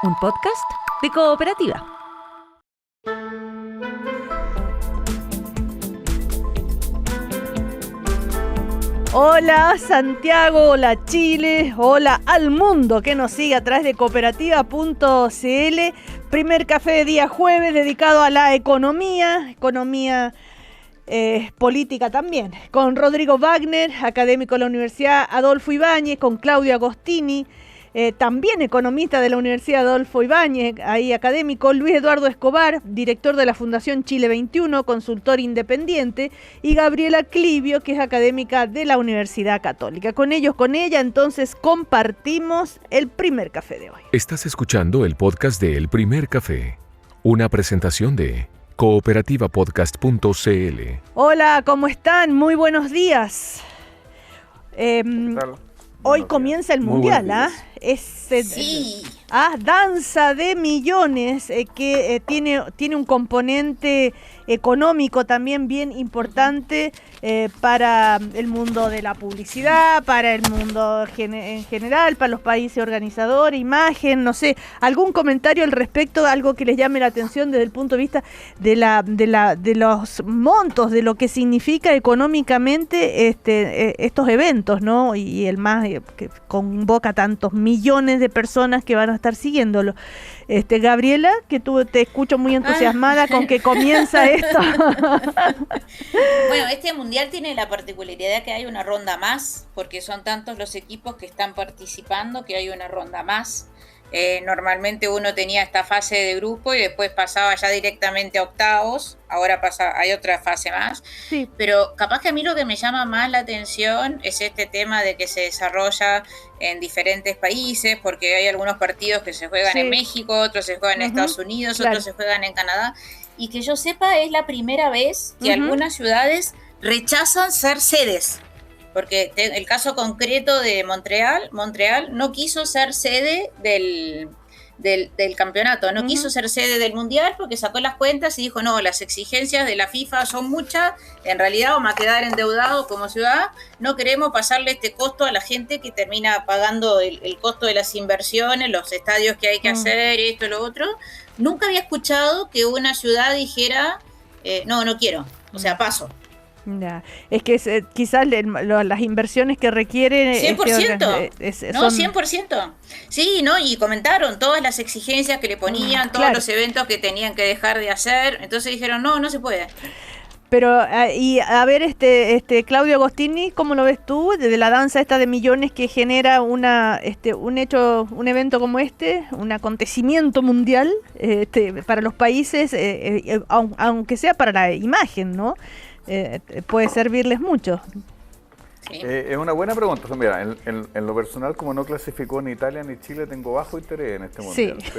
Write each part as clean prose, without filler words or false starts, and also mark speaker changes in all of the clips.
Speaker 1: un podcast de Cooperativa. Hola Santiago, hola Chile, hola al mundo que nos sigue a través de cooperativa.cl. Primer café de día jueves dedicado a la economía política también, con Rodrigo Wagner, académico de la Universidad Adolfo Ibáñez, con Claudio Agostini, también economista de la Universidad Adolfo Ibáñez, ahí académico, Luis Eduardo Escobar, director de la Fundación Chile 21, consultor independiente, y Gabriela Clivio, que es académica de la Universidad Católica. Con ella, entonces, compartimos el primer café de hoy.
Speaker 2: Estás escuchando el podcast de El Primer Café, una presentación de cooperativapodcast.cl.
Speaker 3: Hola, ¿cómo están? Muy buenos días. Hoy comienza el Mundial, ¿ah?
Speaker 4: Sí.
Speaker 3: Danza de millones, que tiene un componente económico también bien importante para el mundo de la publicidad, para el mundo en general, para los países organizadores, imagen, no sé, algún comentario al respecto, algo que les llame la atención desde el punto de vista de los montos, de lo que significa económicamente estos eventos, ¿no? Y el más que convoca tantos millones de personas que van a estar siguiéndolo. Gabriela, que tú te escucho muy entusiasmada con que comienza esto.
Speaker 4: Bueno, este mundial tiene la particularidad que hay una ronda más, porque son tantos los equipos que están participando que hay una ronda más. Normalmente uno tenía esta fase de grupo y después pasaba ya directamente a octavos, ahora hay otra fase más, sí. Pero capaz que a mí lo que me llama más la atención es este tema de que se desarrolla en diferentes países, porque hay algunos partidos que se juegan en México, otros se juegan en Estados Unidos, otros se juegan en Canadá, y que yo sepa es la primera vez que algunas ciudades rechazan ser sedes. Porque el caso concreto de Montreal no quiso ser sede del campeonato, no quiso ser sede del mundial porque sacó las cuentas y dijo, no, las exigencias de la FIFA son muchas, en realidad vamos a quedar endeudados como ciudad, no queremos pasarle este costo a la gente que termina pagando el costo de las inversiones, los estadios que hay que hacer, esto, lo otro. Nunca había escuchado que una ciudad dijera, no quiero, o sea, paso.
Speaker 3: Ya. Es que quizás las inversiones que requieren
Speaker 4: 100%,
Speaker 3: son
Speaker 4: 100%. Sí, ¿no? Y comentaron todas las exigencias que le ponían, todos los eventos que tenían que dejar de hacer. Entonces dijeron, no se puede.
Speaker 3: Pero, y a ver, Claudio Agostini, ¿cómo lo ves tú de la danza esta de millones que genera un evento como un acontecimiento mundial para los países, aunque sea para la imagen, ¿no? Puede servirles mucho.
Speaker 4: Sí.
Speaker 5: Es una buena pregunta. Mira, en lo personal, como no clasificó ni Italia ni Chile, tengo bajo interés en este mundial. Sí.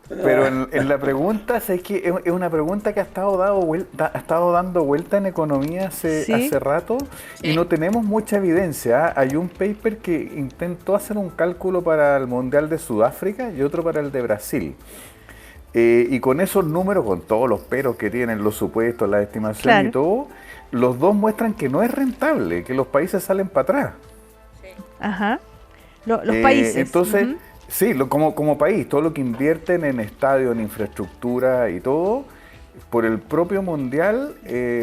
Speaker 5: Pero en la pregunta, ¿sabes qué? Es una pregunta que ha estado dando vuelta en economía hace rato y no tenemos mucha evidencia. Hay un paper que intentó hacer un cálculo para el Mundial de Sudáfrica y otro para el de Brasil. Y con esos números, con todos los peros que tienen, los supuestos, las estimaciones y todo, los dos muestran que no es rentable, que los países salen para atrás.
Speaker 4: Sí.
Speaker 3: Ajá. Los países.
Speaker 5: Entonces, sí, como país, todo lo que invierten en estadios, en infraestructura y todo, por el propio mundial,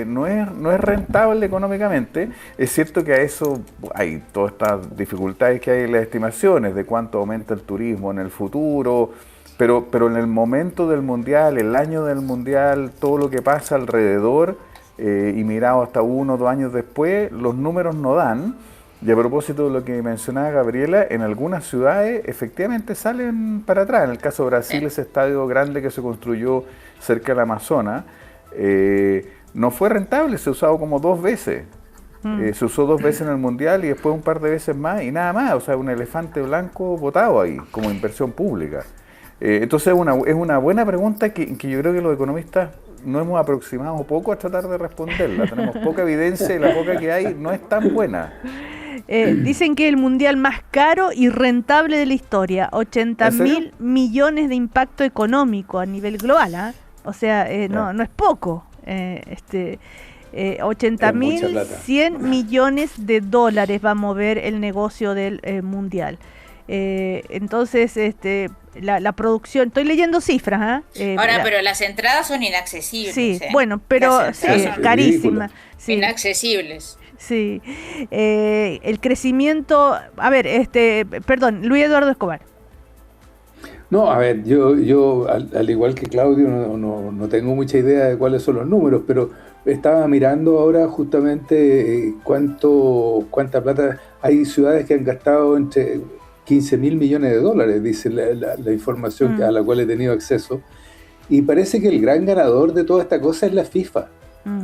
Speaker 5: no es rentable económicamente. Es cierto que a eso hay todas estas dificultades que hay en las estimaciones de cuánto aumenta el turismo en el futuro. Pero en el momento del mundial, el año del mundial, todo lo que pasa alrededor, y mirado hasta 1 o 2 años después, los números no dan. Y a propósito de lo que mencionaba Gabriela, en algunas ciudades efectivamente salen para atrás. En el caso de Brasil, ese estadio grande que se construyó cerca del Amazonas, no fue rentable, se usó como 2 veces. Se usó 2 veces en el mundial y después un par de veces más y nada más. O sea, un elefante blanco botado ahí, como inversión pública. Entonces es una buena pregunta que yo creo que los economistas nos hemos aproximado poco a tratar de responderla. Tenemos poca evidencia y la poca que hay no es tan buena.
Speaker 3: Dicen que el mundial más caro y rentable de la historia, 80.000 millones de impacto económico a nivel global, o sea, no es poco. 80.100 millones de dólares va a mover el negocio del mundial.
Speaker 1: Entonces, la producción, estoy leyendo cifras.
Speaker 4: Ahora, pero las entradas son inaccesibles.
Speaker 1: Sí, bueno, pero sí, carísimas. Sí.
Speaker 4: Inaccesibles.
Speaker 1: Sí. El crecimiento, a ver, perdón, Luis Eduardo Escobar.
Speaker 6: No, a ver, yo al igual que Claudio, no tengo mucha idea de cuáles son los números, pero estaba mirando ahora justamente cuánta plata. Hay ciudades que han gastado entre 15.000 millones de dólares, dice la información a la cual he tenido acceso, y parece que el gran ganador de toda esta cosa es la FIFA.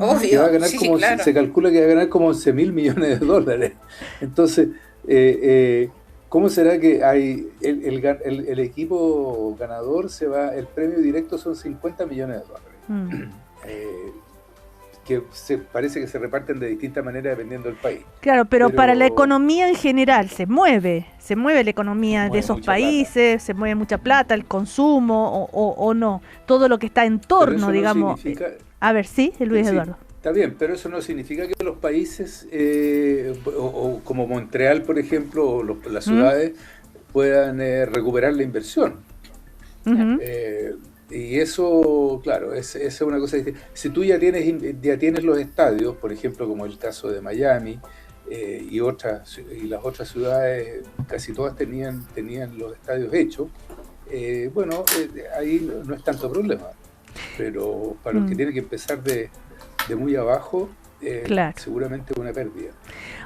Speaker 4: Obvio,
Speaker 6: que va a ganar
Speaker 4: claro.
Speaker 6: Se calcula que va a ganar como 11.000 millones de dólares. Entonces, ¿cómo será que hay el equipo ganador el premio directo son 50 millones de dólares? Que parece que se reparten de distintas maneras dependiendo del país.
Speaker 1: Claro, pero para la economía en general se mueve la economía de esos países, se mueve mucha plata, el consumo o no, todo lo que está en torno, digamos. A ver, sí, Luis Eduardo.
Speaker 6: Está bien, pero eso no significa que los países, o como Montreal, por ejemplo, o las ciudades, puedan recuperar la inversión. Y eso, claro, es una cosa distinta. Si tú ya tienes los estadios, por ejemplo, como el caso de Miami, y las otras ciudades, casi todas tenían los estadios hechos, ahí no es tanto problema. Pero para los que tienen que empezar de muy abajo,
Speaker 1: claro,
Speaker 6: seguramente es una pérdida.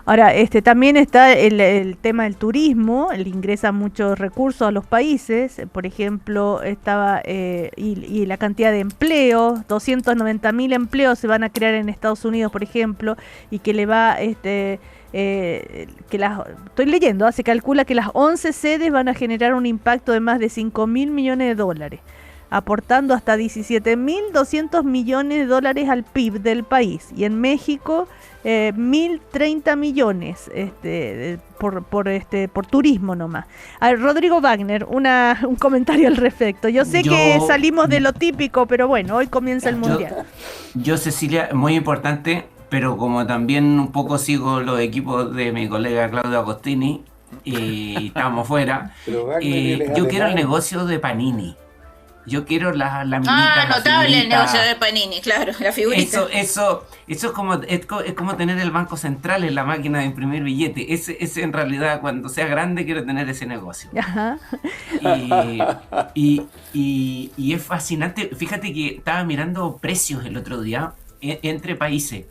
Speaker 1: Ahora, también está el tema del turismo, ingresa muchos recursos a los países, por ejemplo, y la cantidad de empleos, 290.000 empleos se van a crear en Estados Unidos, por ejemplo, y que le va, estoy leyendo, se calcula que las 11 sedes van a generar un impacto de más de 5.000 millones de dólares. Aportando hasta 17.200 millones de dólares al PIB del país. Y en México, 1.030 millones por turismo nomás. A ver, Rodrigo Wagner, un comentario al respecto. Yo sé que salimos de lo típico, pero bueno, hoy comienza el Mundial.
Speaker 7: Yo, Cecilia, muy importante, pero como también un poco sigo los equipos de mi colega Claudio Agostini, y estamos fuera, yo quiero el negocio de Panini. Yo quiero la minita.
Speaker 4: Notable el negocio de Panini, claro, la figurita.
Speaker 7: Eso es como tener el Banco Central en la máquina de imprimir billetes. Ese en realidad, cuando sea grande, quiero tener ese negocio.
Speaker 1: Ajá.
Speaker 7: Y es fascinante. Fíjate que estaba mirando precios el otro día entre países.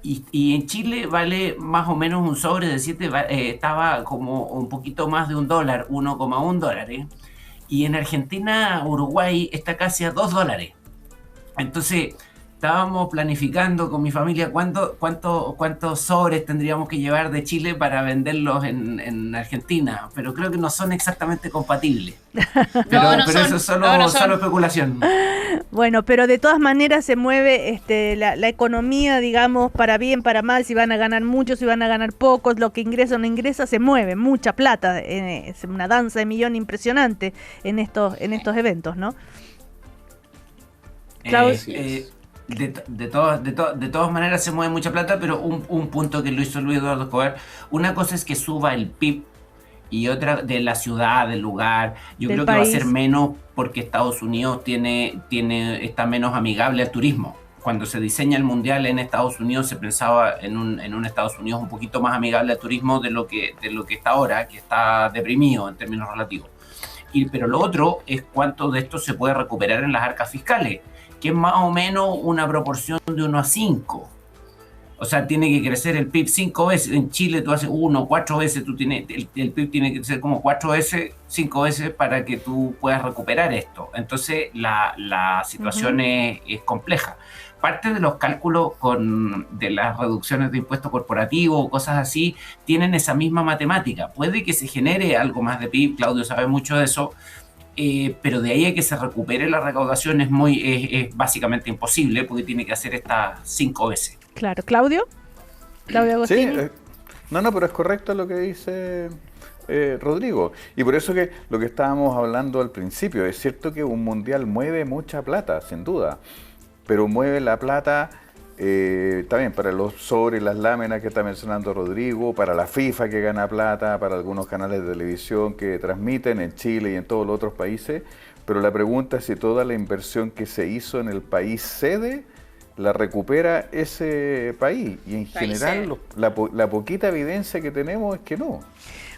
Speaker 7: Y en Chile vale más o menos un sobre de 7, estaba como un poquito más de $1, 1,1 dólares. Y en Argentina, Uruguay está casi a $2. Entonces, estábamos planificando con mi familia cuántos sobres tendríamos que llevar de Chile para venderlos en Argentina, pero creo que no son exactamente compatibles. Pero eso es solo especulación.
Speaker 1: Bueno, pero de todas maneras se mueve la economía, digamos, para bien, para mal, si van a ganar muchos, si van a ganar pocos, lo que ingresa o no ingresa, se mueve, mucha plata, es una danza de millón impresionante en estos eventos, ¿no?
Speaker 7: De todas maneras se mueve mucha plata, pero un punto que lo hizo Luis Eduardo Escobar, una cosa es que suba el PIB y otra de la ciudad, del lugar. Yo creo que va a ser menos porque Estados Unidos está menos amigable al turismo. Cuando se diseña el Mundial en Estados Unidos se pensaba en un Estados Unidos un poquito más amigable al turismo de lo que está ahora, que está deprimido en términos relativos. Pero lo otro es cuánto de esto se puede recuperar en las arcas fiscales, que es más o menos una proporción de 1:5. O sea, tiene que crecer el PIB 5 veces. En Chile tú haces 4 veces, el PIB tiene que crecer como 4 veces, 5 veces para que tú puedas recuperar esto. Entonces la situación es compleja. Parte de los cálculos de las reducciones de impuestos corporativos, cosas así, tienen esa misma matemática. Puede que se genere algo más de PIB, Claudio sabe mucho de eso, pero de ahí a que se recupere la recaudación es básicamente imposible, porque tiene que hacer estas 5 veces.
Speaker 1: Claro, ¿Claudio Agostini?
Speaker 5: Sí, no, pero es correcto lo que dice Rodrigo, y por eso que lo que estábamos hablando al principio, es cierto que un mundial mueve mucha plata, sin duda, pero mueve la plata también para los sobres, las láminas que está mencionando Rodrigo, para la FIFA que gana plata, para algunos canales de televisión que transmiten en Chile y en todos los otros países, pero la pregunta es si toda la inversión que se hizo en el país sede la recupera ese país, y en general la poquita evidencia que tenemos es que no.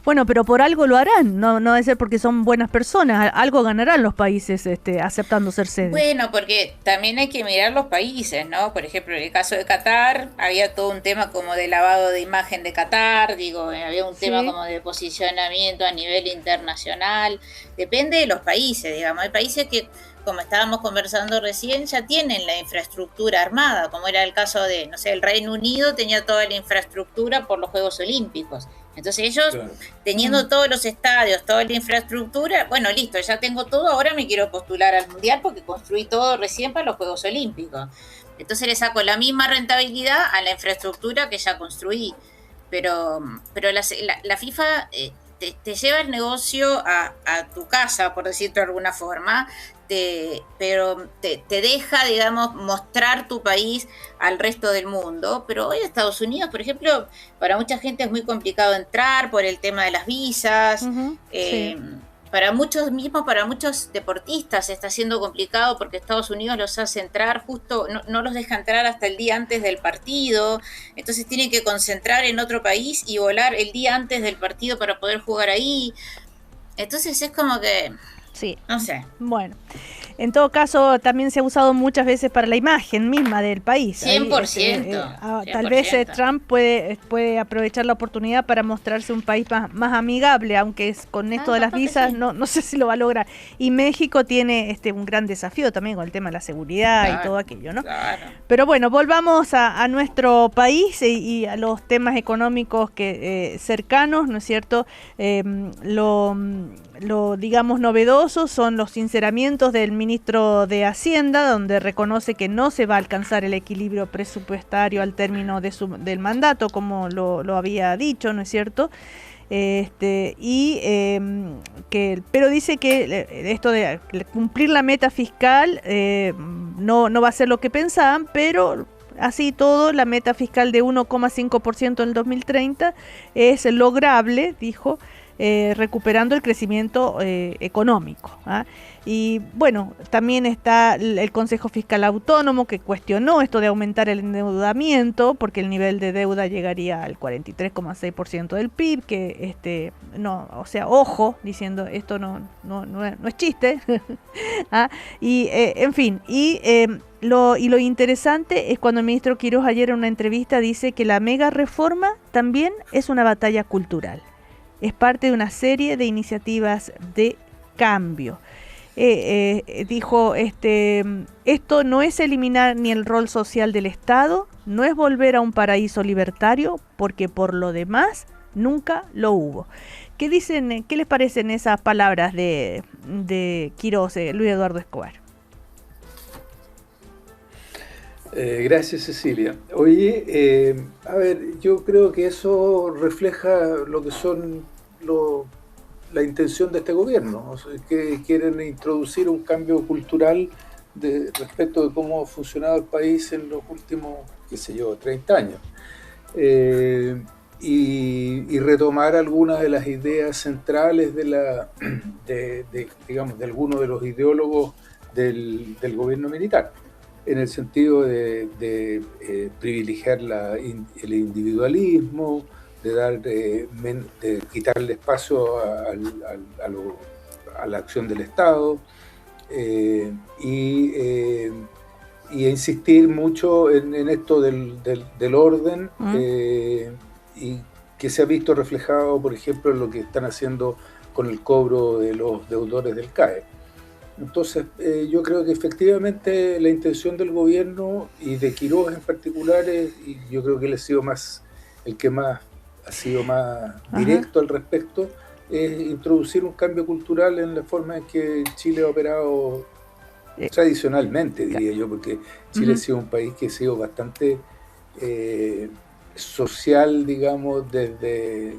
Speaker 1: Bueno, pero por algo lo harán, no debe ser porque son buenas personas, algo ganarán los países aceptando ser sede.
Speaker 4: Bueno, porque también hay que mirar los países, ¿no? Por ejemplo, en el caso de Qatar, había todo un tema como de lavado de imagen de Qatar, había un tema como de posicionamiento a nivel internacional, depende de los países, digamos, hay países que, como estábamos conversando recién, ya tienen la infraestructura armada, como era el caso de, no sé, el Reino Unido tenía toda la infraestructura por los Juegos Olímpicos. Entonces ellos, teniendo todos los estadios, toda la infraestructura, bueno, listo, ya tengo todo, ahora me quiero postular al Mundial porque construí todo recién para los Juegos Olímpicos. Entonces le saco la misma rentabilidad a la infraestructura que ya construí. Pero la FIFA te lleva el negocio a tu casa, por decirlo de alguna forma, pero te deja, digamos, mostrar tu país al resto del mundo. Pero hoy Estados Unidos, por ejemplo, para mucha gente es muy complicado entrar por el tema de las visas. Sí. Para muchos deportistas está siendo complicado porque Estados Unidos los hace entrar justo, no los deja entrar hasta el día antes del partido, entonces tienen que concentrar en otro país y volar el día antes del partido para poder jugar ahí. Entonces es como que...
Speaker 1: Sí.
Speaker 4: No sé.
Speaker 1: Bueno, en todo caso también se ha usado muchas veces para la imagen misma del país.
Speaker 4: 100%.
Speaker 1: Tal vez Trump puede aprovechar la oportunidad para mostrarse un país más amigable, aunque es con esto de las visas no sé si lo va a lograr. Y México tiene un gran desafío también con el tema de la seguridad y todo aquello, ¿no?
Speaker 4: Claro.
Speaker 1: Pero bueno, volvamos a nuestro país y a los temas económicos que cercanos, ¿no es cierto? Lo digamos novedoso son los sinceramientos del ministro de Hacienda, donde reconoce que no se va a alcanzar el equilibrio presupuestario al término del mandato, como lo había dicho, ¿no es cierto? Pero dice que esto de cumplir la meta fiscal no va a ser lo que pensaban, pero así todo, la meta fiscal de 1,5% en el 2030 es lograble, dijo, recuperando el crecimiento económico. Y bueno, también está el Consejo Fiscal Autónomo, que cuestionó esto de aumentar el endeudamiento, porque el nivel de deuda llegaría al 43,6% del PIB, que ojo, diciendo esto no es chiste. Y en fin, lo interesante es cuando el ministro Quiroz ayer en una entrevista dice que la mega reforma también es una batalla cultural. Es parte de una serie de iniciativas de cambio. Dijo, esto no es eliminar ni el rol social del Estado, no es volver a un paraíso libertario, porque por lo demás nunca lo hubo. ¿Qué dicen? ¿Qué les parecen esas palabras de Quiroz, Luis Eduardo Escobar?
Speaker 6: Gracias, Cecilia. Oye, a ver, yo creo que eso refleja lo que son la intención de este gobierno, o sea, que quieren introducir un cambio cultural respecto de cómo ha funcionado el país en los últimos, 30 años. Y retomar algunas de las ideas centrales de algunos de los ideólogos del gobierno militar, en el sentido de privilegiar el individualismo, de quitarle espacio a la acción del Estado, y insistir mucho en esto del orden, y que se ha visto reflejado, por ejemplo, en lo que están haciendo con el cobro de los deudores del CAE. Entonces, yo creo que efectivamente la intención del gobierno y de Quiroz en particular, y yo creo que él ha sido el que ha sido más directo al respecto, es introducir un cambio cultural en la forma en que Chile ha operado tradicionalmente, diría yo, porque Chile ha sido un país que ha sido bastante social, digamos, desde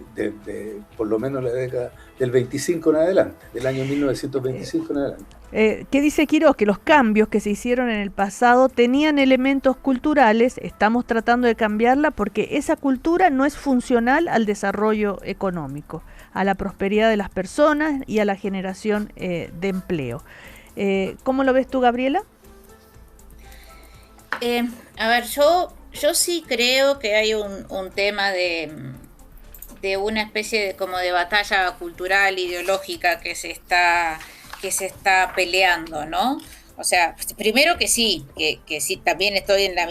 Speaker 6: por lo menos la década del 25 en adelante, del año 1925 en adelante.
Speaker 1: ¿Qué dice Quiroz? Que los cambios que se hicieron en el pasado tenían elementos culturales, estamos tratando de cambiarla porque esa cultura no es funcional al desarrollo económico, a la prosperidad de las personas y a la generación de empleo. ¿Cómo lo ves tú, Gabriela?
Speaker 4: A ver, yo sí creo que hay un tema de una especie de como de batalla cultural, ideológica que se está peleando, ¿no? O sea, primero que sí también estoy en la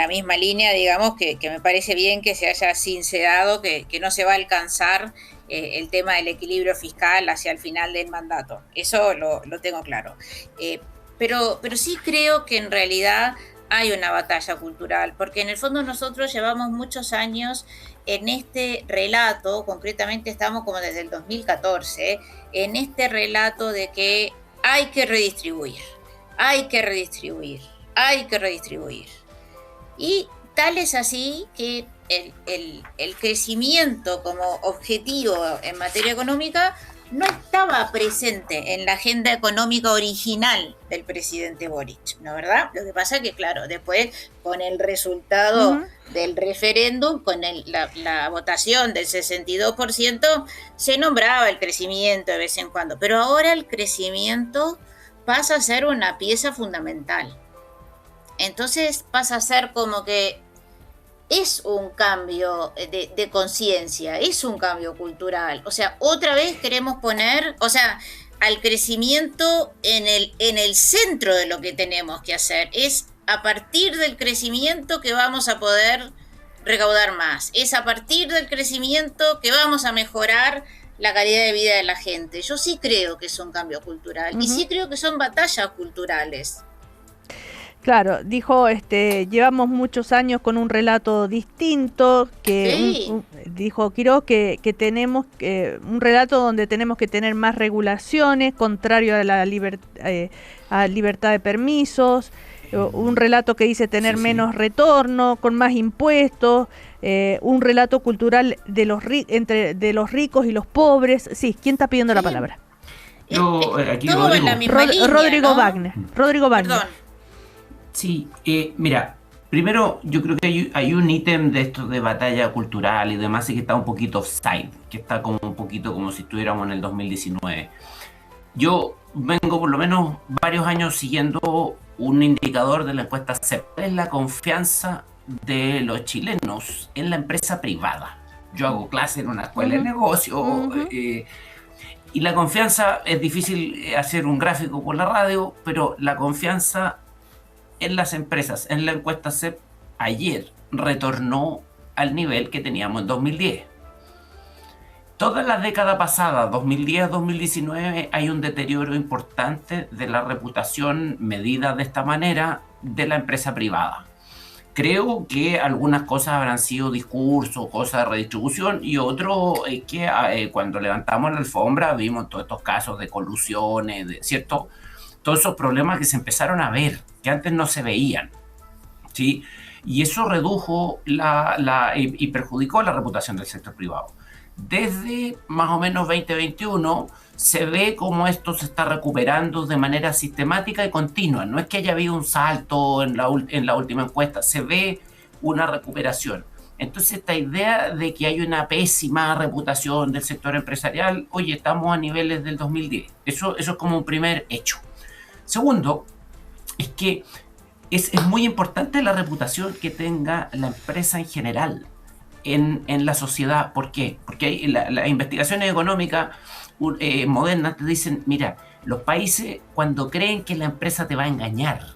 Speaker 4: misma línea, digamos, que me parece bien que se haya sincerado que no se va a alcanzar el tema del equilibrio fiscal hacia el final del mandato. Eso lo tengo claro. Pero sí creo que en realidad hay una batalla cultural, porque en el fondo nosotros llevamos muchos años en este relato, concretamente estamos como desde el 2014, en este relato de que hay que redistribuir. Y tal es así que el crecimiento como objetivo en materia económica no estaba presente en la agenda económica original del presidente Boric, ¿no es verdad? Lo que pasa es que, claro, después con el resultado del referéndum, con la votación del 62%, se nombraba el crecimiento de vez en cuando, pero ahora el crecimiento pasa a ser una pieza fundamental. Entonces pasa a ser como que es un cambio de conciencia, es un cambio cultural. O sea, otra vez queremos poner, al crecimiento en el centro de lo que tenemos que hacer. Es a partir del crecimiento que vamos a poder recaudar más. Es a partir del crecimiento que vamos a mejorar la calidad de vida de la gente. Yo sí creo que es un cambio cultural y sí creo que son batallas culturales.
Speaker 1: Claro, dijo, llevamos muchos años con un relato distinto, que dijo Quiroz que tenemos un relato donde tenemos que tener más regulaciones, contrario a la libertad de permisos, un relato que dice tener menos retorno, con más impuestos, un relato cultural de los ricos y los pobres. Sí, ¿quién está pidiendo la palabra?
Speaker 7: Aquí
Speaker 4: todo en la misma línea,
Speaker 1: Rodrigo
Speaker 4: ¿no?
Speaker 1: Wagner. Rodrigo Wagner.
Speaker 4: Perdón.
Speaker 7: Sí, mira, primero yo creo que hay un ítem de esto de batalla cultural y demás y que está un poquito offside, que está como un poquito como si estuviéramos en el 2019. Yo vengo por lo menos varios años siguiendo un indicador de la encuesta CEP, es la confianza de los chilenos en la empresa privada. Yo hago clase en una escuela de negocio y la confianza, es difícil hacer un gráfico por la radio, pero la confianza en las empresas, en la encuesta CEP, ayer retornó al nivel que teníamos en 2010. Toda la década pasada, 2010-2019, hay un deterioro importante de la reputación medida de esta manera de la empresa privada. Creo que algunas cosas habrán sido discursos, cosas de redistribución, y otro es que cuando levantamos la alfombra vimos todos estos casos de colusiones, ¿cierto? Todos esos problemas que se empezaron a ver, que antes no se veían, ¿sí? Y eso redujo y perjudicó la reputación del sector privado. Desde más o menos 2021 se ve como esto se está recuperando de manera sistemática y continua. No es que haya habido un salto en la última encuesta, se ve una recuperación. Entonces esta idea de que hay una pésima reputación del sector empresarial, oye, estamos a niveles del 2010. Eso es como un primer hecho. Segundo, es que es muy importante la reputación que tenga la empresa en general en la sociedad. ¿Por qué? Porque las investigaciones económicas modernas te dicen, mira, los países cuando creen que la empresa te va a engañar,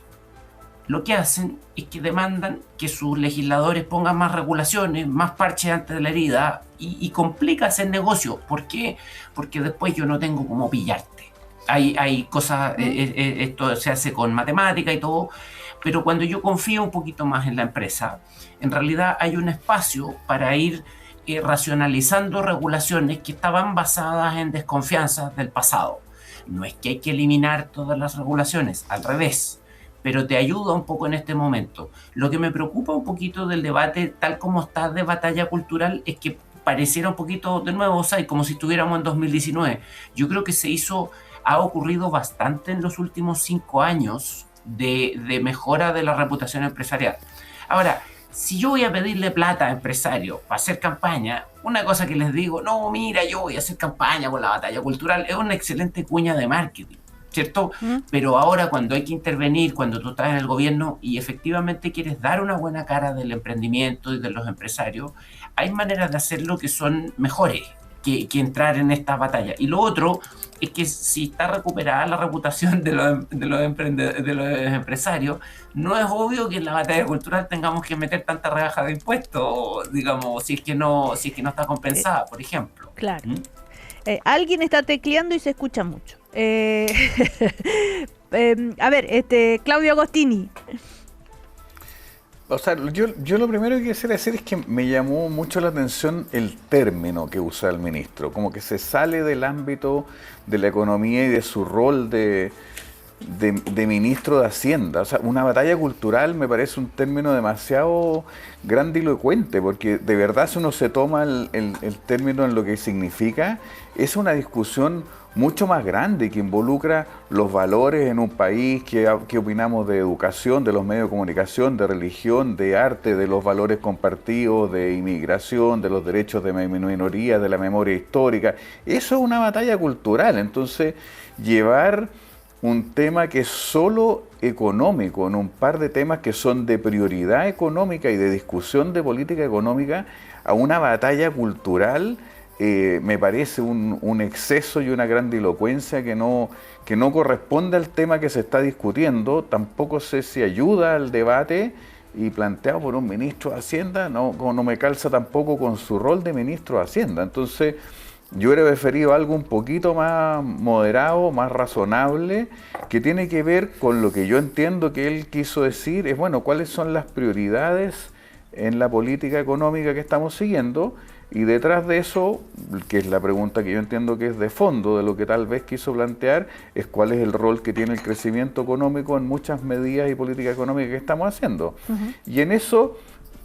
Speaker 7: lo que hacen es que demandan que sus legisladores pongan más regulaciones, más parches antes de la herida y complica hacer negocio. ¿Por qué? Porque después yo no tengo cómo pillarte. Hay cosas, esto se hace con matemática y todo, pero cuando yo confío un poquito más en la empresa, en realidad hay un espacio para ir racionalizando regulaciones que estaban basadas en desconfianzas del pasado. No es que hay que eliminar todas las regulaciones, al revés, pero te ayuda un poco en este momento. Lo que me preocupa un poquito del debate, tal como está de batalla cultural, es que pareciera un poquito, de nuevo, o sea, como si estuviéramos en 2019. Yo creo que ha ocurrido bastante en los últimos 5 años de mejora de la reputación empresarial. Ahora, si yo voy a pedirle plata a empresarios para hacer campaña, una cosa que les digo, no, mira, yo voy a hacer campaña con la batalla cultural, es una excelente cuña de marketing, ¿cierto? Pero ahora cuando hay que intervenir, cuando tú estás en el gobierno y efectivamente quieres dar una buena cara del emprendimiento y de los empresarios, hay maneras de hacerlo que son mejores que entrar en esta batalla. Y lo otro es que si está recuperada la reputación de los empresarios, no es obvio que en la batalla cultural tengamos que meter tanta rebaja de impuestos, digamos, si es que no está compensada, por ejemplo.
Speaker 1: Claro. Alguien está tecleando y se escucha mucho. A ver, Claudio Agostini.
Speaker 5: O sea, yo lo primero que quisiera decir es que me llamó mucho la atención el término que usa el ministro, como que se sale del ámbito de la economía y de su rol de ministro de Hacienda. O sea, una batalla cultural me parece un término demasiado grandilocuente, porque de verdad si uno se toma el término en lo que significa, es una discusión mucho más grande que involucra los valores en un país, que opinamos de educación, de los medios de comunicación, de religión, de arte, de los valores compartidos, de inmigración, de los derechos de minorías, de la memoria histórica. Eso es una batalla cultural. Entonces, llevar un tema que es solo económico, en un par de temas que son de prioridad económica y de discusión de política económica, a una batalla cultural, me parece un exceso y una grandilocuencia que no corresponde al tema que se está discutiendo. Tampoco sé si ayuda al debate, y planteado por un ministro de Hacienda no me calza tampoco con su rol de ministro de Hacienda. Entonces yo hubiera preferido algo un poquito más moderado, más razonable, que tiene que ver con lo que yo entiendo que él quiso decir, es bueno, cuáles son las prioridades en la política económica que estamos siguiendo. Y detrás de eso, que es la pregunta que yo entiendo que es de fondo de lo que tal vez quiso plantear, es cuál es el rol que tiene el crecimiento económico en muchas medidas y políticas económicas que estamos haciendo. Y en eso,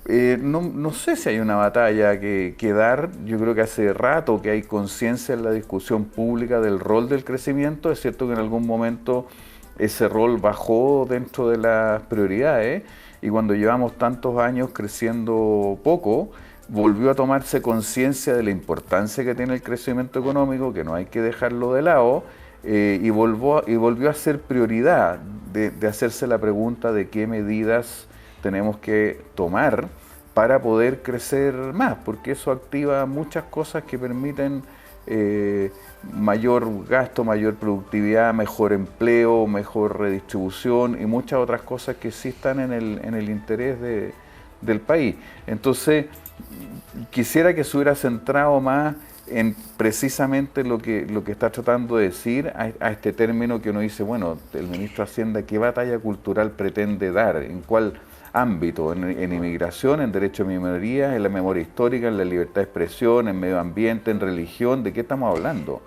Speaker 5: no sé si hay una batalla que dar. Yo creo que hace rato que hay conciencia en la discusión pública del rol del crecimiento. Es cierto que en algún momento ese rol bajó dentro de las prioridades, y cuando llevamos tantos años creciendo poco, volvió a tomarse conciencia de la importancia que tiene el crecimiento económico, que no hay que dejarlo de lado, y volvió a ser prioridad de hacerse la pregunta de qué medidas tenemos que tomar para poder crecer más, porque eso activa muchas cosas que permiten mayor gasto, mayor productividad, mejor empleo, mejor redistribución y muchas otras cosas que sí están en el interés del país. Entonces, quisiera que se hubiera centrado más en precisamente lo que está tratando de decir a este término que uno dice, bueno, el ministro de Hacienda, ¿qué batalla cultural pretende dar? ¿En cuál ámbito? ¿En inmigración, en derecho a minorías, en la memoria histórica, en la libertad de expresión, en medio ambiente, en religión? ¿De qué estamos hablando?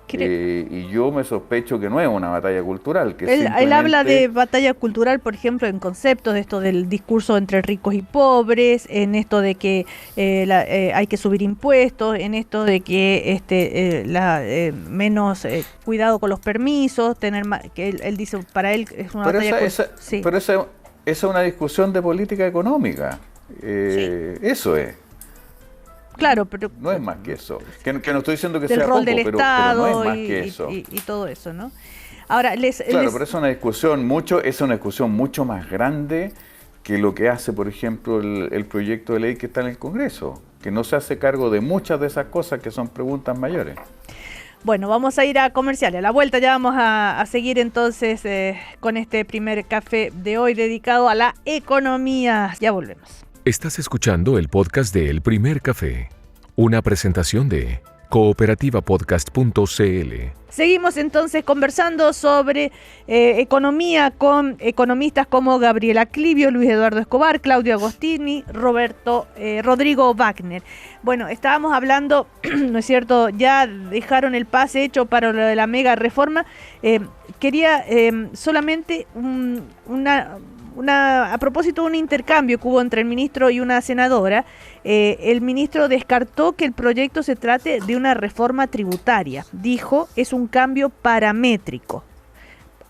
Speaker 5: Y yo me sospecho que no es una batalla cultural. Que
Speaker 1: él habla de batalla cultural, por ejemplo, en conceptos de esto del discurso entre ricos y pobres, en esto de que hay que subir impuestos, en esto de que menos cuidado con los permisos, tener más, que él dice, para él es una batalla cultural. Sí.
Speaker 5: Pero esa es una discusión de política económica.
Speaker 1: Sí.
Speaker 5: Eso es.
Speaker 1: Claro, pero
Speaker 5: no es más que eso. Que no estoy diciendo que
Speaker 1: del
Speaker 5: sea
Speaker 1: rol
Speaker 5: poco,
Speaker 1: del
Speaker 5: pero
Speaker 1: Estado
Speaker 5: no es más que eso.
Speaker 1: Y todo eso, ¿no? Ahora,
Speaker 5: pero es una discusión mucho más grande que lo que hace, por ejemplo, el proyecto de ley que está en el Congreso, que no se hace cargo de muchas de esas cosas que son preguntas mayores.
Speaker 1: Bueno, vamos a ir a comerciales. A la vuelta ya vamos a seguir entonces con este primer café de hoy dedicado a la economía. Ya volvemos.
Speaker 2: Estás escuchando el podcast de El Primer Café, una presentación de cooperativapodcast.cl.
Speaker 1: Seguimos entonces conversando sobre economía con economistas como Gabriela Clivio, Luis Eduardo Escobar, Claudio Agostini, Rodrigo Wagner. Bueno, estábamos hablando, ¿no es cierto? Ya dejaron el pase hecho para lo de la mega reforma. Quería solamente a propósito de un intercambio que hubo entre el ministro y una senadora. El ministro descartó que el proyecto se trate de una reforma tributaria. Dijo, es un cambio paramétrico,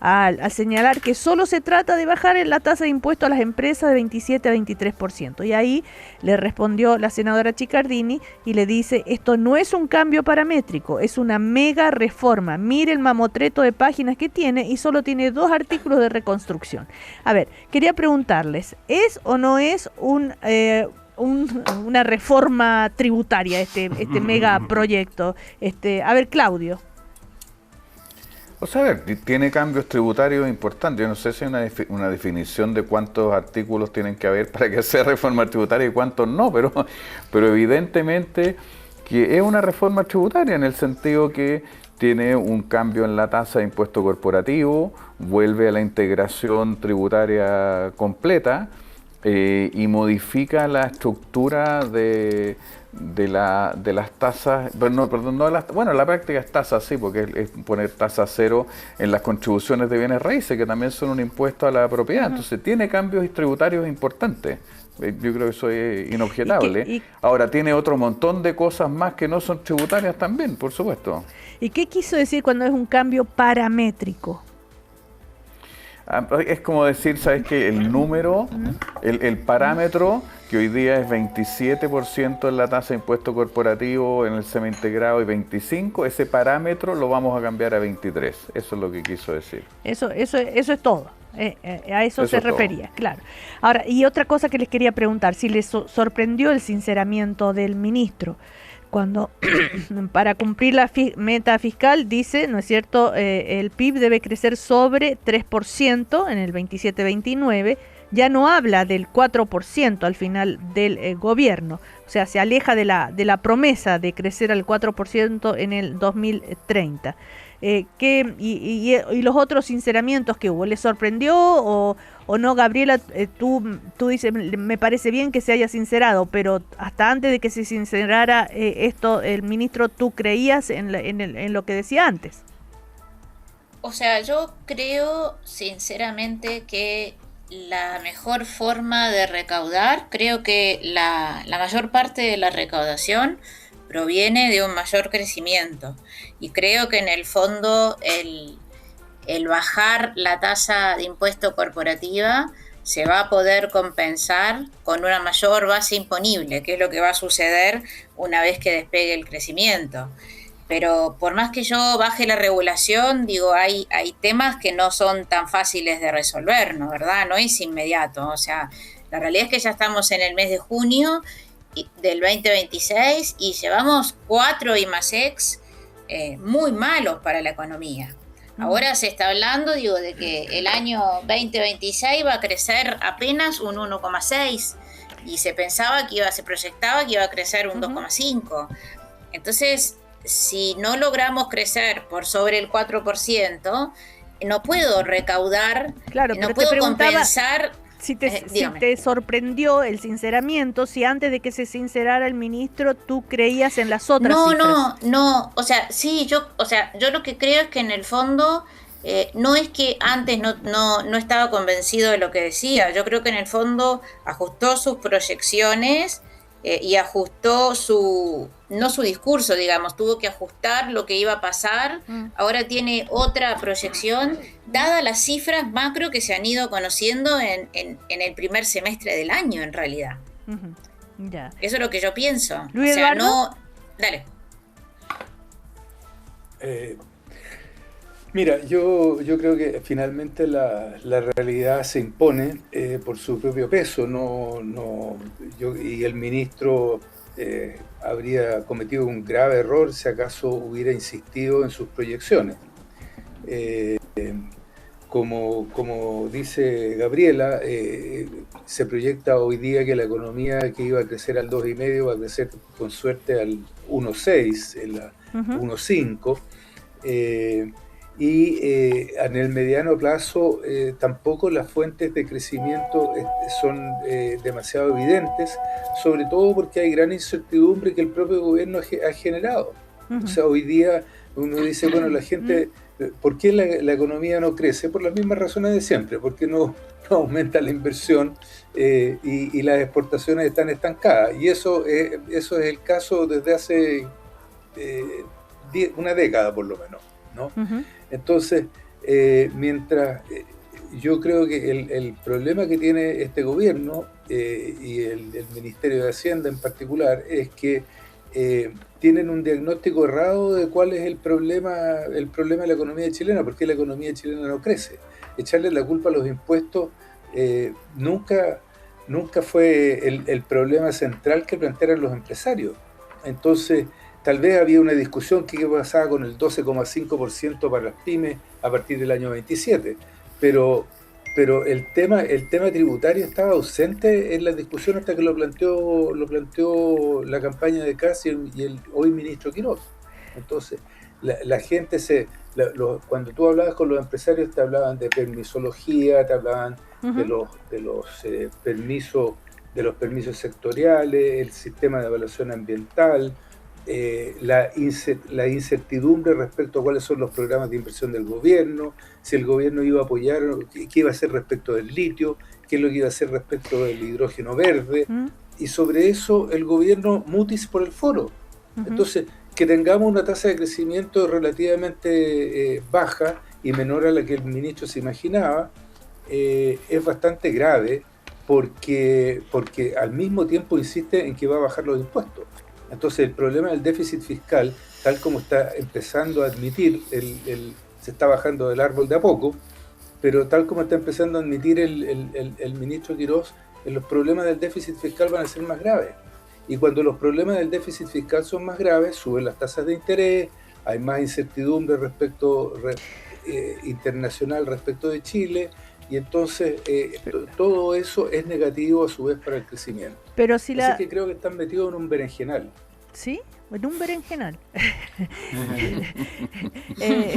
Speaker 1: al señalar que solo se trata de bajar la tasa de impuesto a las empresas de 27 a 23%. Y ahí le respondió la senadora Chiccardini y le dice, esto no es un cambio paramétrico, es una mega reforma. Mire el mamotreto de páginas que tiene y solo tiene 2 artículos de reconstrucción. A ver, quería preguntarles, ¿es o no es una reforma tributaria este megaproyecto? A ver, Claudio.
Speaker 5: O sea, a ver, tiene cambios tributarios importantes. Yo no sé si hay una definición de cuántos artículos tienen que haber para que sea reforma tributaria y cuántos no, pero evidentemente que es una reforma tributaria en el sentido que tiene un cambio en la tasa de impuesto corporativo, vuelve a la integración tributaria completa y modifica la estructura de las tasas, la práctica es tasa sí, porque es poner tasa cero en las contribuciones de bienes raíces, que también son un impuesto a la propiedad. Entonces tiene cambios tributarios importantes. Yo creo que eso es inobjetable. Ahora tiene otro montón de cosas más que no son tributarias también, por supuesto.
Speaker 1: ¿Y qué quiso decir cuando es un cambio paramétrico?
Speaker 5: Es como decir, ¿sabes qué? El número, el parámetro, que hoy día es 27% en la tasa de impuesto corporativo, en el semi-integrado y 25%, ese parámetro lo vamos a cambiar a 23%. Eso es lo que quiso decir.
Speaker 1: Eso es todo. A eso se refería, claro. Ahora, y otra cosa que les quería preguntar, si les sorprendió el sinceramiento del ministro, cuando para cumplir la meta fiscal dice, ¿no es cierto?, el PIB debe crecer sobre 3% en el 27-29, ya no habla del 4% al final del gobierno, o sea, se aleja de la promesa de crecer al 4% en el 2030. Y los otros sinceramientos que hubo, ¿les sorprendió o no? Gabriela, tú dices, me parece bien que se haya sincerado, pero hasta antes de que se sincerara esto, el ministro, ¿tú creías en lo que decía antes?
Speaker 4: O sea, yo creo sinceramente que la mejor forma de recaudar, creo que la mayor parte de la recaudación proviene de un mayor crecimiento, y creo que en el fondo el bajar la tasa de impuesto corporativa se va a poder compensar con una mayor base imponible, que es lo que va a suceder una vez que despegue el crecimiento. Pero por más que yo baje la regulación, digo, hay temas que no son tan fáciles de resolver, ¿no? ¿Verdad? No es inmediato. O sea, la realidad es que ya estamos en el mes de junio del 2026 y llevamos 4 IMASEC muy malos para la economía. Ahora se está hablando, de que el año 2026 va a crecer apenas un 1,6 y se proyectaba que iba a crecer un 2,5. Entonces, si no logramos crecer por sobre el 4%, no puedo recaudar, no puedo compensar.
Speaker 1: Si te sorprendió el sinceramiento, si antes de que se sincerara el ministro tú creías en las otras cifras.
Speaker 4: No, o sea, sí, yo lo que creo es que en el fondo no es que antes no estaba convencido de lo que decía. Yo creo que en el fondo ajustó sus proyecciones y ajustó no su discurso, digamos, tuvo que ajustar lo que iba a pasar. Ahora tiene otra proyección, dadas las cifras macro que se han ido conociendo en el primer semestre del año, en realidad.
Speaker 1: Ya.
Speaker 4: Eso es lo que yo pienso.
Speaker 1: Luis Eduardo.
Speaker 4: Dale.
Speaker 6: Mira, yo creo que finalmente la realidad se impone por su propio peso. Y el ministro habría cometido un grave error si acaso hubiera insistido en sus proyecciones. como dice Gabriela, se proyecta hoy día que la economía que iba a crecer al 2,5 va a crecer con suerte al 1,6,
Speaker 3: Ujú.
Speaker 6: 1,5. En el mediano plazo tampoco las fuentes de crecimiento son demasiado evidentes, sobre todo porque hay gran incertidumbre que el propio gobierno ha generado. O sea, hoy día uno dice, bueno, la gente, ¿por qué la economía no crece? Por las mismas razones de siempre, porque no aumenta la inversión y las exportaciones están estancadas. Y eso es el caso desde hace una década por lo menos, ¿no?
Speaker 3: Ujú.
Speaker 6: Entonces, yo creo que el problema que tiene este gobierno y el Ministerio de Hacienda en particular es que tienen un diagnóstico errado de cuál es el problema de la economía chilena, porque la economía chilena no crece. Echarle la culpa a los impuestos nunca fue el problema central que plantearon los empresarios. Entonces, tal vez había una discusión que pasaba con el 12,5% para las pymes a partir del año 27, pero el tema tributario estaba ausente en la discusión hasta que lo planteó la campaña de Kast y el hoy ministro Quiroz. Entonces, la gente cuando tú hablabas con los empresarios te hablaban de permisología, te hablaban de los permisos sectoriales, el sistema de evaluación ambiental, la incertidumbre respecto a cuáles son los programas de inversión del gobierno, si el gobierno iba a apoyar, qué iba a hacer respecto del litio, qué es lo que iba a hacer respecto del hidrógeno verde, y sobre eso el gobierno mutis por el foro. Entonces, que tengamos una tasa de crecimiento relativamente baja y menor a la que el ministro se imaginaba, es bastante grave porque al mismo tiempo insiste en que va a bajar los impuestos. Entonces el problema del déficit fiscal, tal como está empezando a admitir, se está bajando del árbol de a poco, pero tal como está empezando a admitir el ministro Quiroz, los problemas del déficit fiscal van a ser más graves. Y cuando los problemas del déficit fiscal son más graves, suben las tasas de interés, hay más incertidumbre internacional respecto de Chile, y entonces todo eso es negativo a su vez para el crecimiento.
Speaker 3: Pero si
Speaker 6: Así que creo que están metidos en un berenjenal.
Speaker 3: ¿Sí? En un berenjenal.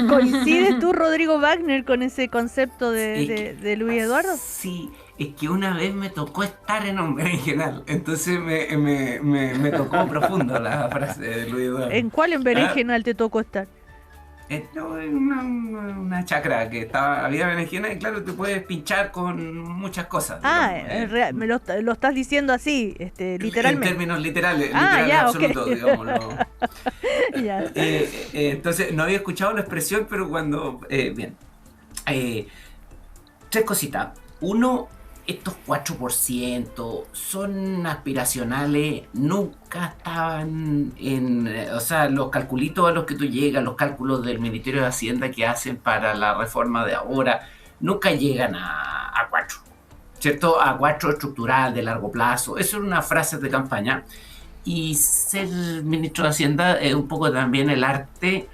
Speaker 3: ¿Coincides tú, Rodrigo Wagner, con ese concepto de Luis Eduardo?
Speaker 7: Sí, es que una vez me tocó estar en un berenjenal, entonces me tocó profundo la frase de Luis Eduardo.
Speaker 3: ¿En cuál berenjenal te tocó estar?
Speaker 7: No, en una chacra que había berenjena y claro, te puedes pinchar con muchas cosas.
Speaker 3: Digamos, me lo estás diciendo así, literalmente.
Speaker 7: En términos literales, absolutos,
Speaker 3: okay.
Speaker 7: digámoslo.
Speaker 3: Ya.
Speaker 7: Entonces, no había escuchado la expresión, pero cuando... bien. Tres cositas. Uno, estos 4% son aspiracionales, nunca estaban o sea, los calculitos a los que tú llegas, los cálculos del Ministerio de Hacienda que hacen para la reforma de ahora, nunca llegan a 4, ¿cierto? A 4 estructural de largo plazo. Eso es una frase de campaña. Y ser ministro de Hacienda es un poco también el arte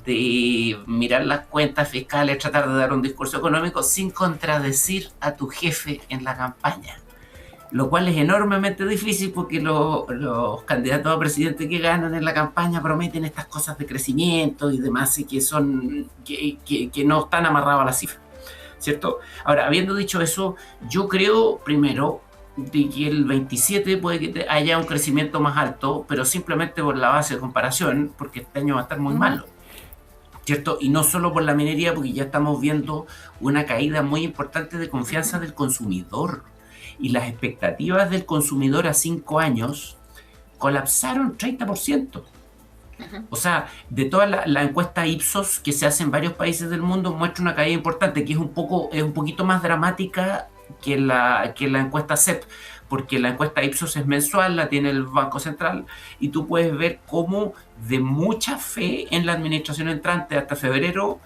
Speaker 7: de mirar las cuentas fiscales, tratar de dar un discurso económico sin contradecir a tu jefe en la campaña, lo cual es enormemente difícil porque los candidatos a presidente que ganan en la campaña prometen estas cosas de crecimiento y demás y que no están amarrados a la cifra, ¿cierto? Ahora, habiendo dicho eso, yo creo primero de que el 27 puede que haya un crecimiento más alto, pero simplemente por la base de comparación, porque este año va a estar muy malo, ¿cierto? Y no solo por la minería, porque ya estamos viendo una caída muy importante de confianza del consumidor. Y las expectativas del consumidor a 5 años colapsaron 30%. O sea, de toda la encuesta Ipsos que se hace en varios países del mundo, muestra una caída importante, que es un poquito más dramática que la encuesta CEP, porque la encuesta Ipsos es mensual, la tiene el Banco Central, y tú puedes ver cómo de mucha fe en la administración entrante hasta febrero,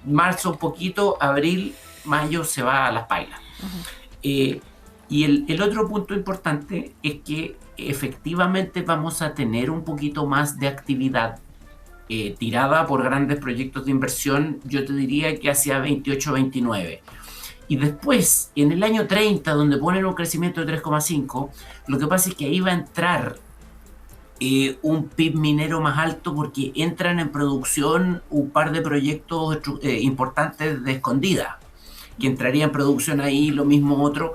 Speaker 7: marzo un poquito, abril, mayo se va a las pailas. Y el otro punto importante es que efectivamente vamos a tener un poquito más de actividad tirada por grandes proyectos de inversión, yo te diría que hacia 28, 29. Y después, en el año 30, donde ponen un crecimiento de 3,5, lo que pasa es que ahí va a entrar un PIB minero más alto porque entran en producción un par de proyectos importantes de escondida, que entraría en producción ahí, lo mismo otro,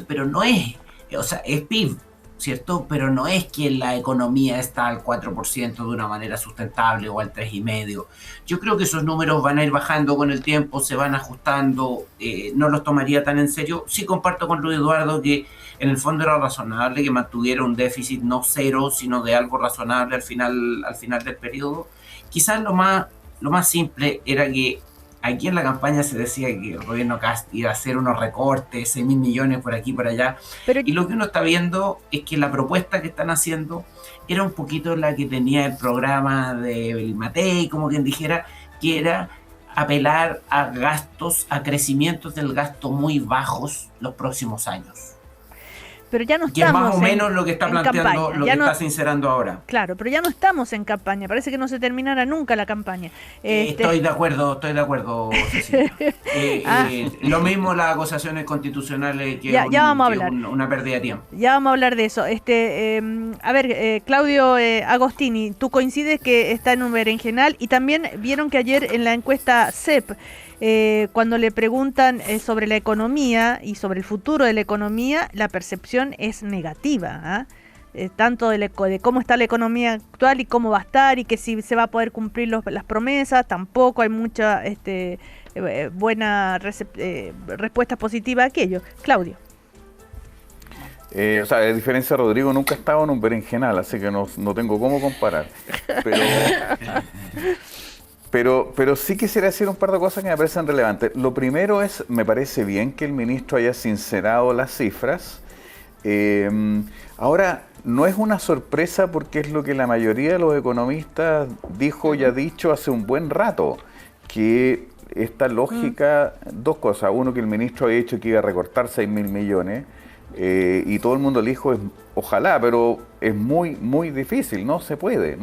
Speaker 7: pero no es, o sea, es PIB, ¿cierto? Pero no es que la economía está al 4% de una manera sustentable o al 3,5%. Yo creo que esos números van a ir bajando con el tiempo, se van ajustando, no los tomaría tan en serio. Sí comparto con Luis Eduardo que en el fondo era razonable que mantuviera un déficit no cero, sino de algo razonable al final del periodo. Quizás lo más simple era que aquí en la campaña se decía que el gobierno Kast iba a hacer unos recortes, 6.000 millones por aquí y por allá. Y lo que uno está viendo es que la propuesta que están haciendo era un poquito la que tenía el programa de Belmatei, como quien dijera, que era apelar a gastos, a crecimientos del gasto muy bajos los próximos años.
Speaker 1: Pero ya no
Speaker 7: estamos. Que es más o menos lo que está planteando,
Speaker 1: campaña.
Speaker 7: Lo que está sincerando ahora.
Speaker 1: Claro, pero ya no estamos en campaña. Parece que no se terminará nunca la campaña.
Speaker 7: Estoy de acuerdo, Cecilia. Lo mismo las acusaciones constitucionales, que
Speaker 1: ya vamos a hablar.
Speaker 7: Una pérdida de tiempo.
Speaker 1: Ya vamos a hablar de eso. A ver, Claudio Agostini, tú coincides que está en un berenjenal y también vieron que ayer en la encuesta CEP, cuando le preguntan sobre la economía y sobre el futuro de la economía, la percepción es negativa, tanto de cómo está la economía actual y cómo va a estar y que si se va a poder cumplir las promesas. Tampoco hay mucha buena respuesta positiva a aquello. Claudio.
Speaker 5: O sea, a diferencia de Rodrigo, nunca he estado en un berenjenal, así que no tengo cómo comparar. Pero sí quisiera decir un par de cosas que me parecen relevantes. Lo primero es, me parece bien que el ministro haya sincerado las cifras. Ahora, no es una sorpresa porque es lo que la mayoría de los economistas dijo y ha dicho hace un buen rato, que esta lógica, dos cosas. Uno, que el ministro ha dicho que iba a recortar 6.000 millones, y todo el mundo le dijo, ojalá, pero es muy, muy difícil, no se puede.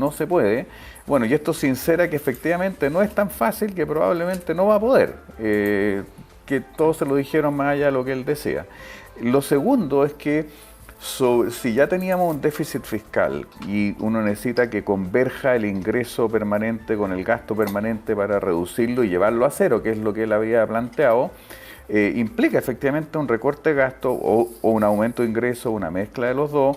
Speaker 5: Bueno, y esto sincera que efectivamente no es tan fácil, que probablemente no va a poder, que todos se lo dijeron más allá de lo que él decía. Lo segundo es que si ya teníamos un déficit fiscal y uno necesita que converja el ingreso permanente con el gasto permanente para reducirlo y llevarlo a cero, que es lo que él había planteado, implica efectivamente un recorte de gasto o un aumento de ingreso, una mezcla de los dos.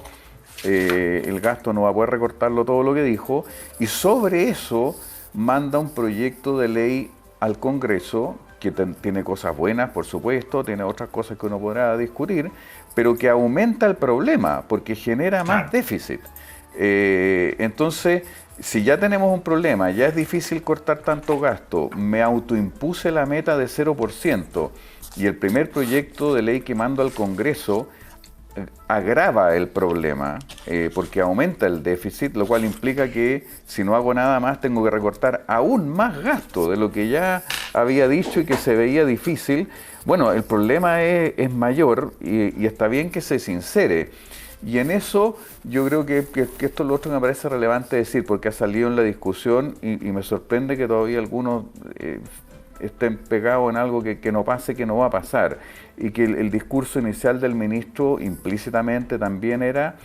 Speaker 5: El gasto no va a poder recortarlo todo lo que dijo, y sobre eso manda un proyecto de ley al Congreso que tiene cosas buenas, por supuesto, tiene otras cosas que uno podrá discutir, pero que aumenta el problema porque genera más déficit. Entonces, si ya tenemos un problema, ya es difícil cortar tanto gasto, me autoimpuse la meta de 0%, y el primer proyecto de ley que mando al Congreso agrava el problema, porque aumenta el déficit, lo cual implica que si no hago nada más tengo que recortar aún más gasto de lo que ya había dicho y que se veía difícil. Bueno, el problema es mayor y está bien que se sincere. Y en eso yo creo que esto es lo otro que me parece relevante decir, porque ha salido en la discusión y me sorprende que todavía algunos estén pegados en algo que no pase, que no va a pasar. Y que el discurso inicial del ministro implícitamente también era,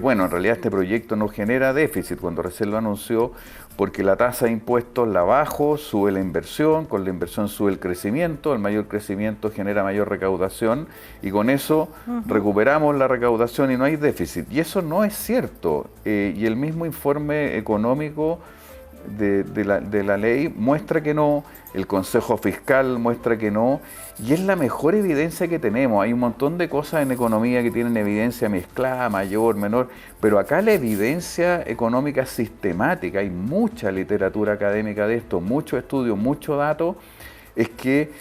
Speaker 5: bueno, en realidad este proyecto no genera déficit, cuando recién lo anunció, porque la tasa de impuestos la bajo, sube la inversión, con la inversión sube el crecimiento, el mayor crecimiento genera mayor recaudación, y con eso recuperamos la recaudación y no hay déficit. Y eso no es cierto. Y el mismo informe económico de la ley muestra que no, el Consejo Fiscal muestra que no, y es la mejor evidencia que tenemos. Hay un montón de cosas en economía que tienen evidencia mezclada, mayor, menor, pero acá la evidencia económica sistemática, hay mucha literatura académica de esto, mucho estudio, mucho dato, es que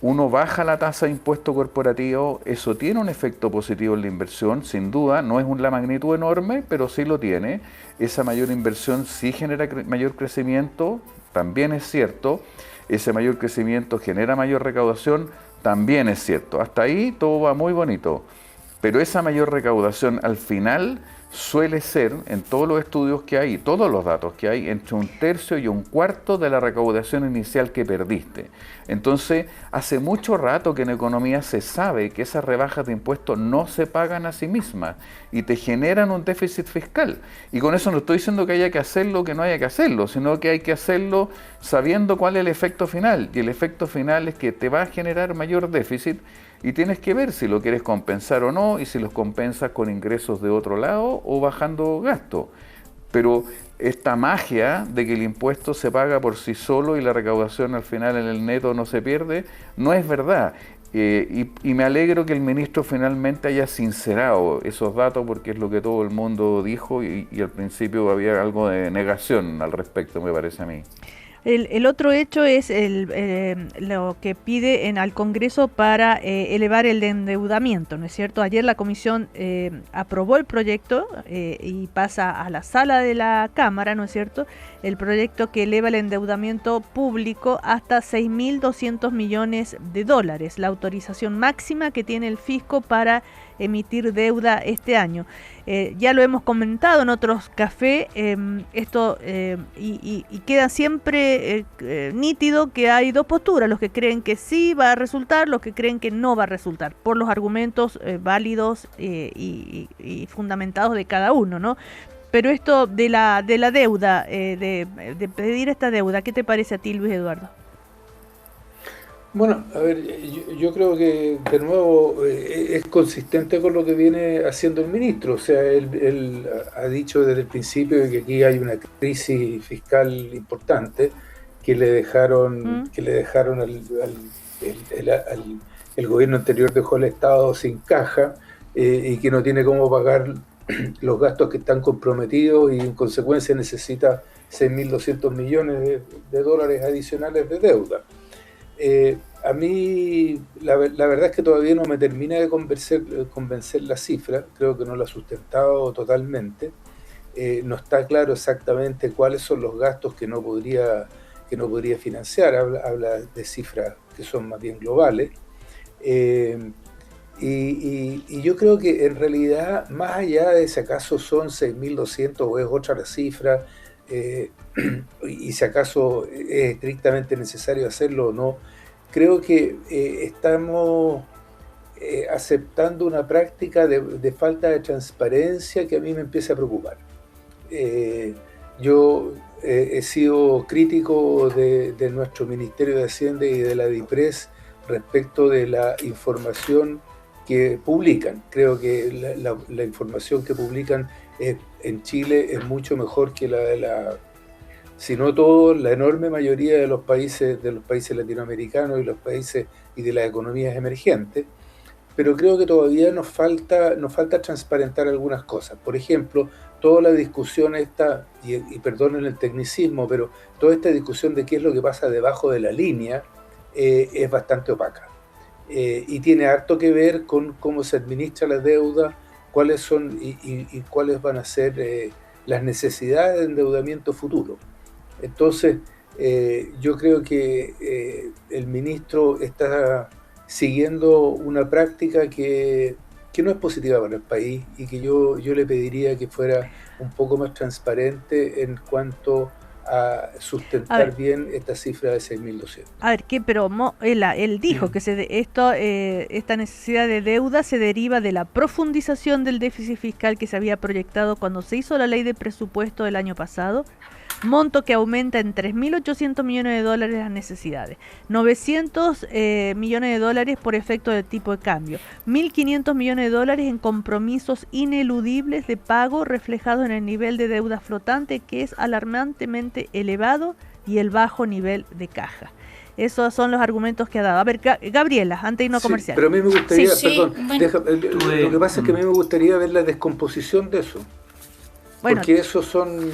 Speaker 5: uno baja la tasa de impuesto corporativo, eso tiene un efecto positivo en la inversión, sin duda, no es la magnitud enorme, pero sí lo tiene. Esa mayor inversión sí genera mayor crecimiento, también es cierto. Ese mayor crecimiento genera mayor recaudación, también es cierto. Hasta ahí todo va muy bonito. Pero esa mayor recaudación al final suele ser, en todos los estudios que hay, todos los datos que hay, entre 1/3 y 1/4 de la recaudación inicial que perdiste. Entonces, hace mucho rato que en economía se sabe que esas rebajas de impuestos no se pagan a sí mismas y te generan un déficit fiscal. Y con eso no estoy diciendo que haya que hacerlo o que no haya que hacerlo, sino que hay que hacerlo sabiendo cuál es el efecto final. Y el efecto final es que te va a generar mayor déficit y tienes que ver si lo quieres compensar o no, y si los compensas con ingresos de otro lado o bajando gasto. Pero esta magia de que el impuesto se paga por sí solo y la recaudación al final en el neto no se pierde, no es verdad. Y me alegro que el ministro finalmente haya sincerado esos datos, porque es lo que todo el mundo dijo y al principio había algo de negación al respecto, me parece a mí.
Speaker 1: El otro hecho es lo que pide al Congreso para elevar el endeudamiento, ¿no es cierto? Ayer la Comisión aprobó el proyecto y pasa a la sala de la Cámara, ¿no es cierto? El proyecto que eleva el endeudamiento público hasta 6.200 millones de dólares, la autorización máxima que tiene el fisco para emitir deuda este año. Ya lo hemos comentado en otros cafés, y queda siempre nítido que hay dos posturas, los que creen que sí va a resultar, los que creen que no va a resultar, por los argumentos válidos y fundamentados de cada uno, ¿no? Pero esto de la deuda, de pedir esta deuda, ¿qué te parece a ti, Luis Eduardo?
Speaker 6: Bueno, a ver, yo creo que de nuevo es consistente con lo que viene haciendo el ministro. O sea, él ha dicho desde el principio que aquí hay una crisis fiscal importante que le dejaron el gobierno anterior, dejó al Estado sin caja, y que no tiene cómo pagar los gastos que están comprometidos, y en consecuencia necesita 6.200 millones de dólares adicionales de deuda. A mí la verdad es que todavía no me termina de convencer la cifra, creo que no la ha sustentado totalmente. No está claro exactamente cuáles son los gastos que no podría financiar, habla de cifras que son más bien globales. Y yo creo que en realidad, más allá de si acaso son 6.200 o es otra la cifra, y si acaso es estrictamente necesario hacerlo o no, creo que estamos aceptando una práctica de falta de transparencia que a mí me empieza a preocupar. Yo he sido crítico de nuestro Ministerio de Hacienda y de la DIPRES respecto de la información que publican. Creo que la información que publican en Chile es mucho mejor que la de si no todo, la enorme mayoría de los países latinoamericanos y los países y de las economías emergentes. Pero creo que todavía nos falta transparentar algunas cosas. Por ejemplo, toda la discusión esta, y perdonen el tecnicismo, pero toda esta discusión de qué es lo que pasa debajo de la línea es bastante opaca. Y tiene harto que ver con cómo se administra la deuda, cuáles son y cuáles van a ser las necesidades de endeudamiento futuro. Entonces, yo creo que el ministro está siguiendo una práctica que no es positiva para el país, y que yo le pediría que fuera un poco más transparente en cuanto a sustentar bien esta cifra de 6.200.
Speaker 1: A ver, él dijo que esta necesidad de deuda se deriva de la profundización del déficit fiscal que se había proyectado cuando se hizo la ley de presupuesto del año pasado, monto que aumenta en 3.800 millones de dólares las necesidades, 900 millones de dólares por efecto del tipo de cambio, 1.500 millones de dólares en compromisos ineludibles de pago reflejados en el nivel de deuda flotante, que es alarmantemente elevado, y el bajo nivel de caja. Esos son los argumentos que ha dado. A ver, Gabriela, antes de irnos a comercial.
Speaker 6: Pero a mí me gustaría,
Speaker 4: bueno.
Speaker 6: Lo que pasa es que a mí me gustaría ver la descomposición de eso. Bueno, porque esos son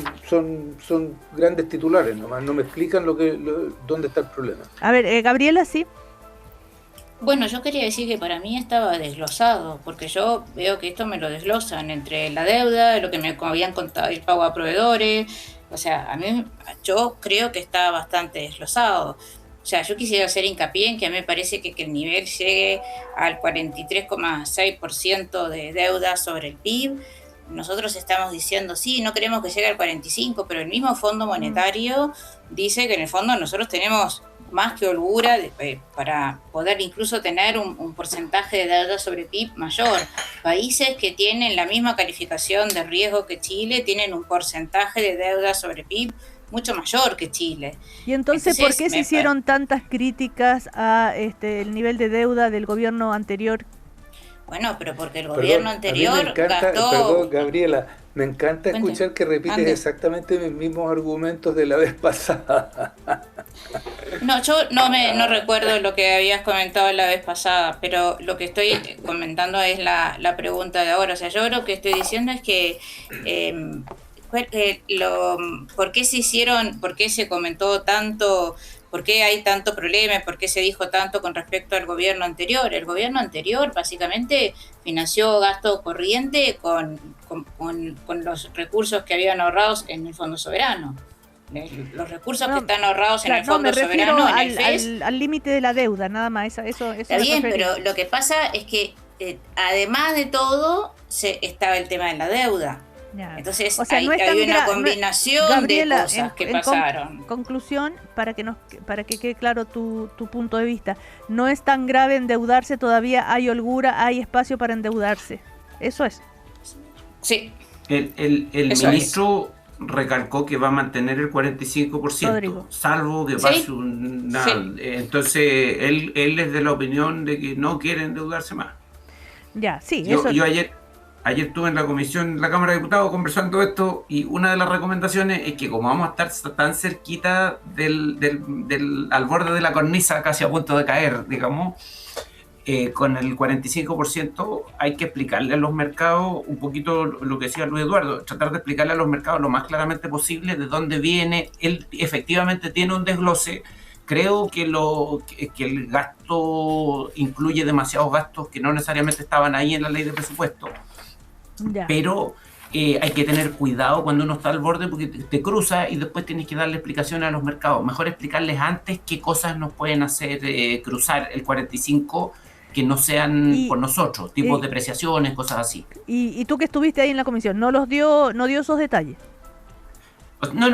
Speaker 6: grandes titulares nomás, no me explican dónde está el problema.
Speaker 1: A ver, Gabriela, sí.
Speaker 4: Bueno, yo quería decir que para mí estaba desglosado, porque yo veo que esto me lo desglosan entre la deuda, lo que me habían contado, el pago a proveedores. O sea, yo creo que está bastante desglosado. O sea, yo quisiera hacer hincapié en que a mí me parece que el nivel llegue al 43,6% de deuda sobre el PIB. nosotros estamos diciendo, sí, no queremos que llegue al 45, pero el mismo Fondo Monetario dice que en el fondo nosotros tenemos más que holgura para poder incluso tener un porcentaje de deuda sobre PIB mayor. Países que tienen la misma calificación de riesgo que Chile tienen un porcentaje de deuda sobre PIB mucho mayor que Chile.
Speaker 1: Y entonces ¿por qué se hicieron tantas críticas a el nivel de deuda del gobierno anterior?
Speaker 4: Bueno, pero porque el gobierno anterior gastó...
Speaker 6: Perdón, Gabriela, me encanta escuchar que repites exactamente mis mismos argumentos de la vez pasada.
Speaker 4: No, yo no recuerdo lo que habías comentado la vez pasada, pero lo que estoy comentando es la pregunta de ahora. O sea, yo lo que estoy diciendo es que ¿por qué se comentó tanto? ¿Por qué hay tanto problema? ¿Por qué se dijo tanto con respecto al gobierno anterior? El gobierno anterior básicamente financió gasto corriente con los recursos que habían ahorrados en el Fondo Soberano. Los recursos que están ahorrados en el Fondo Soberano, en el FES...
Speaker 1: al límite de la deuda, nada más. Eso
Speaker 4: está bien, pero lo que pasa es que además de todo estaba el tema de la deuda. Entonces, o sea, hay una combinación Gabriela, de cosas que pasaron.
Speaker 1: Conclusión, para que quede claro tu punto de vista, no es tan grave endeudarse, todavía hay holgura, hay espacio para endeudarse. Eso es.
Speaker 4: Sí.
Speaker 7: El ministro recalcó que va a mantener el 45%, Rodrigo, salvo que pase una... Sí. Entonces, él es de la opinión de que no quiere endeudarse más.
Speaker 1: Ya, sí.
Speaker 7: Yo ayer estuve en la comisión, en la Cámara de Diputados, conversando esto, y una de las recomendaciones es que como vamos a estar tan cerquita al borde de la cornisa, casi a punto de caer, digamos, con el 45% hay que explicarle a los mercados un poquito lo que decía Luis Eduardo, tratar de explicarle a los mercados lo más claramente posible de dónde viene. Él efectivamente tiene un desglose. Creo que el gasto incluye demasiados gastos que no necesariamente estaban ahí en la ley de presupuesto. Ya. Pero hay que tener cuidado cuando uno está al borde porque te cruza y después tienes que darle explicaciones a los mercados. Mejor explicarles antes qué cosas nos pueden hacer cruzar el 45 que no sean por nosotros, tipos de depreciaciones, cosas así.
Speaker 1: Y tú que estuviste ahí en la comisión, ¿no dio esos detalles?
Speaker 7: No,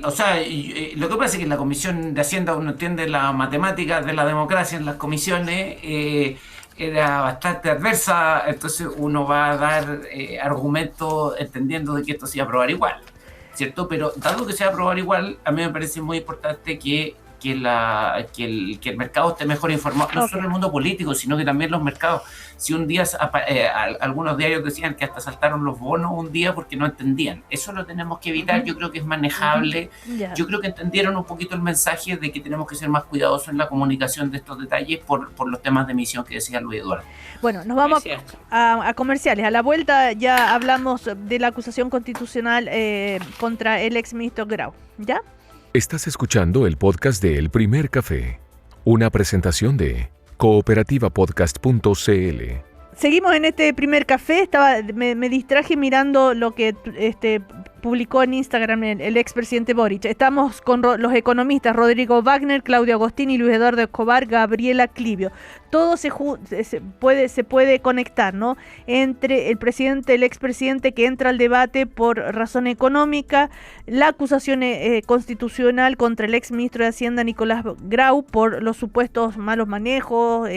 Speaker 7: o sea, lo que pasa es que en la Comisión de Hacienda uno entiende la matemática de la democracia en las comisiones, era bastante adversa, entonces uno va a dar argumentos entendiendo de que esto se va a aprobar igual, ¿cierto? Pero dado que se va a aprobar igual, a mí me parece muy importante que el mercado esté mejor informado, no solo el mundo político, sino que también los mercados. Si un día algunos diarios decían que hasta saltaron los bonos un día porque no entendían, eso lo tenemos que evitar. Yo creo que es manejable. Yo creo que entendieron un poquito el mensaje de que tenemos que ser más cuidadosos en la comunicación de estos detalles por los temas de emisión que decía Luis Eduardo.
Speaker 1: Bueno, nos vamos a comerciales. A la vuelta ya hablamos de la acusación constitucional contra el exministro Grau. ¿Ya?
Speaker 2: Estás escuchando el podcast de El Primer Café, una presentación de cooperativapodcast.cl.
Speaker 1: Seguimos en este primer café. Me distraje mirando lo que publicó en Instagram el expresidente Boric. Estamos con los economistas Rodrigo Wagner, Claudio Agostini, Luis Eduardo Escobar, Gabriela Clivio. Todo se puede conectar, ¿no? Entre el presidente, el expresidente que entra al debate por razón económica, la acusación constitucional contra el exministro de Hacienda Nicolás Grau por los supuestos malos manejos,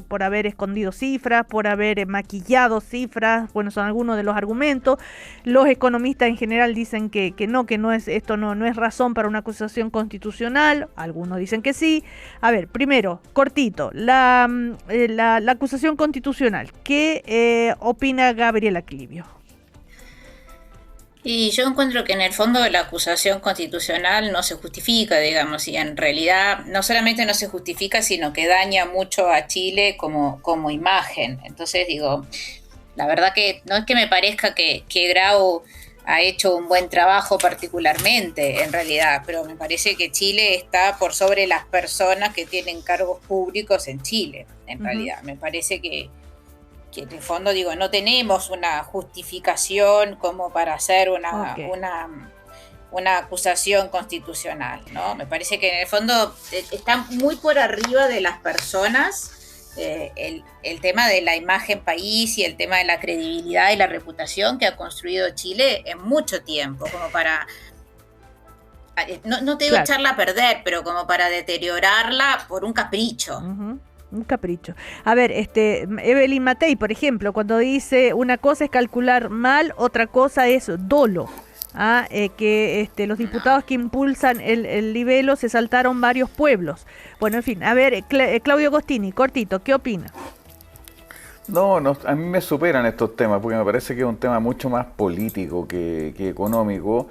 Speaker 1: por haber escondido cifras, por haber maquillado cifras. Bueno, son algunos de los argumentos. Los economistas en general dicen que no es razón para una acusación constitucional. Algunos dicen que sí. A ver, primero, cortito, la acusación constitucional. ¿Qué opina Gabriela Clivio?
Speaker 4: Y yo encuentro que en el fondo la acusación constitucional no se justifica, digamos, y en realidad no solamente no se justifica, sino que daña mucho a Chile como imagen. Entonces digo, la verdad que no es que me parezca que Grau ha hecho un buen trabajo particularmente, en realidad, pero me parece que Chile está por sobre las personas que tienen cargos públicos en Chile, en realidad. Me parece que en el fondo, digo, no tenemos una justificación como para hacer una acusación constitucional, ¿no? Me parece que en el fondo está muy por arriba de las personas el tema de la imagen país y el tema de la credibilidad y la reputación que ha construido Chile en mucho tiempo, como para, no te digo echarla a perder, pero como para deteriorarla por un capricho.
Speaker 1: Un capricho. A ver, Evelyn Matei, por ejemplo, cuando dice una cosa es calcular mal, otra cosa es dolo. Que los diputados que impulsan el libelo se saltaron varios pueblos. Bueno, en fin, a ver, Claudio Agostini, cortito, ¿qué opina?
Speaker 5: No, a mí me superan estos temas, porque me parece que es un tema mucho más político que económico,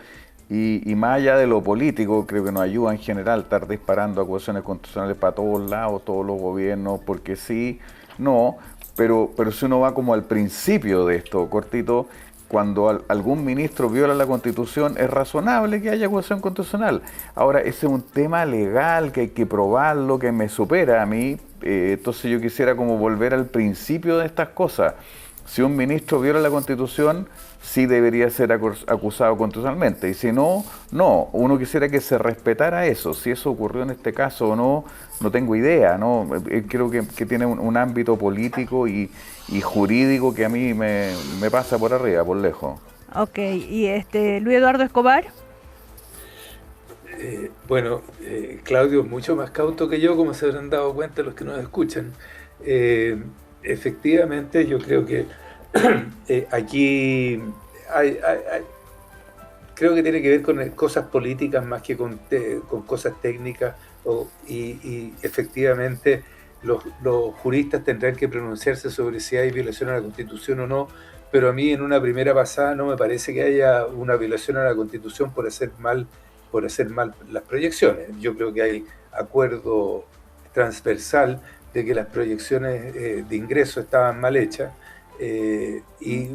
Speaker 5: y más allá de lo político, creo que nos ayuda en general estar disparando acusaciones constitucionales para todos lados, todos los gobiernos, porque sí, no, pero si uno va como al principio de esto, cortito, cuando algún ministro viola la Constitución, es razonable que haya acusación constitucional. Ahora, ese es un tema legal que hay que probarlo, que me supera a mí. Entonces yo quisiera como volver al principio de estas cosas. Si un ministro viola la Constitución, sí debería ser acusado constitucionalmente. Y si no, no. Uno quisiera que se respetara eso. Si eso ocurrió en este caso o no, no tengo idea, ¿no? Creo que tiene un ámbito político y jurídico que a mí me pasa por arriba, por lejos.
Speaker 1: Ok, y Luis Eduardo Escobar.
Speaker 6: Claudio es mucho más cauto que yo, como se habrán dado cuenta los que nos escuchan. Efectivamente, yo creo que aquí creo que tiene que ver con cosas políticas más que con cosas técnicas, y efectivamente los juristas tendrán que pronunciarse sobre si hay violación a la Constitución o no, pero a mí en una primera pasada no me parece que haya una violación a la Constitución por hacer mal las proyecciones. Yo creo que hay acuerdo transversal de que las proyecciones de ingreso estaban mal hechas, y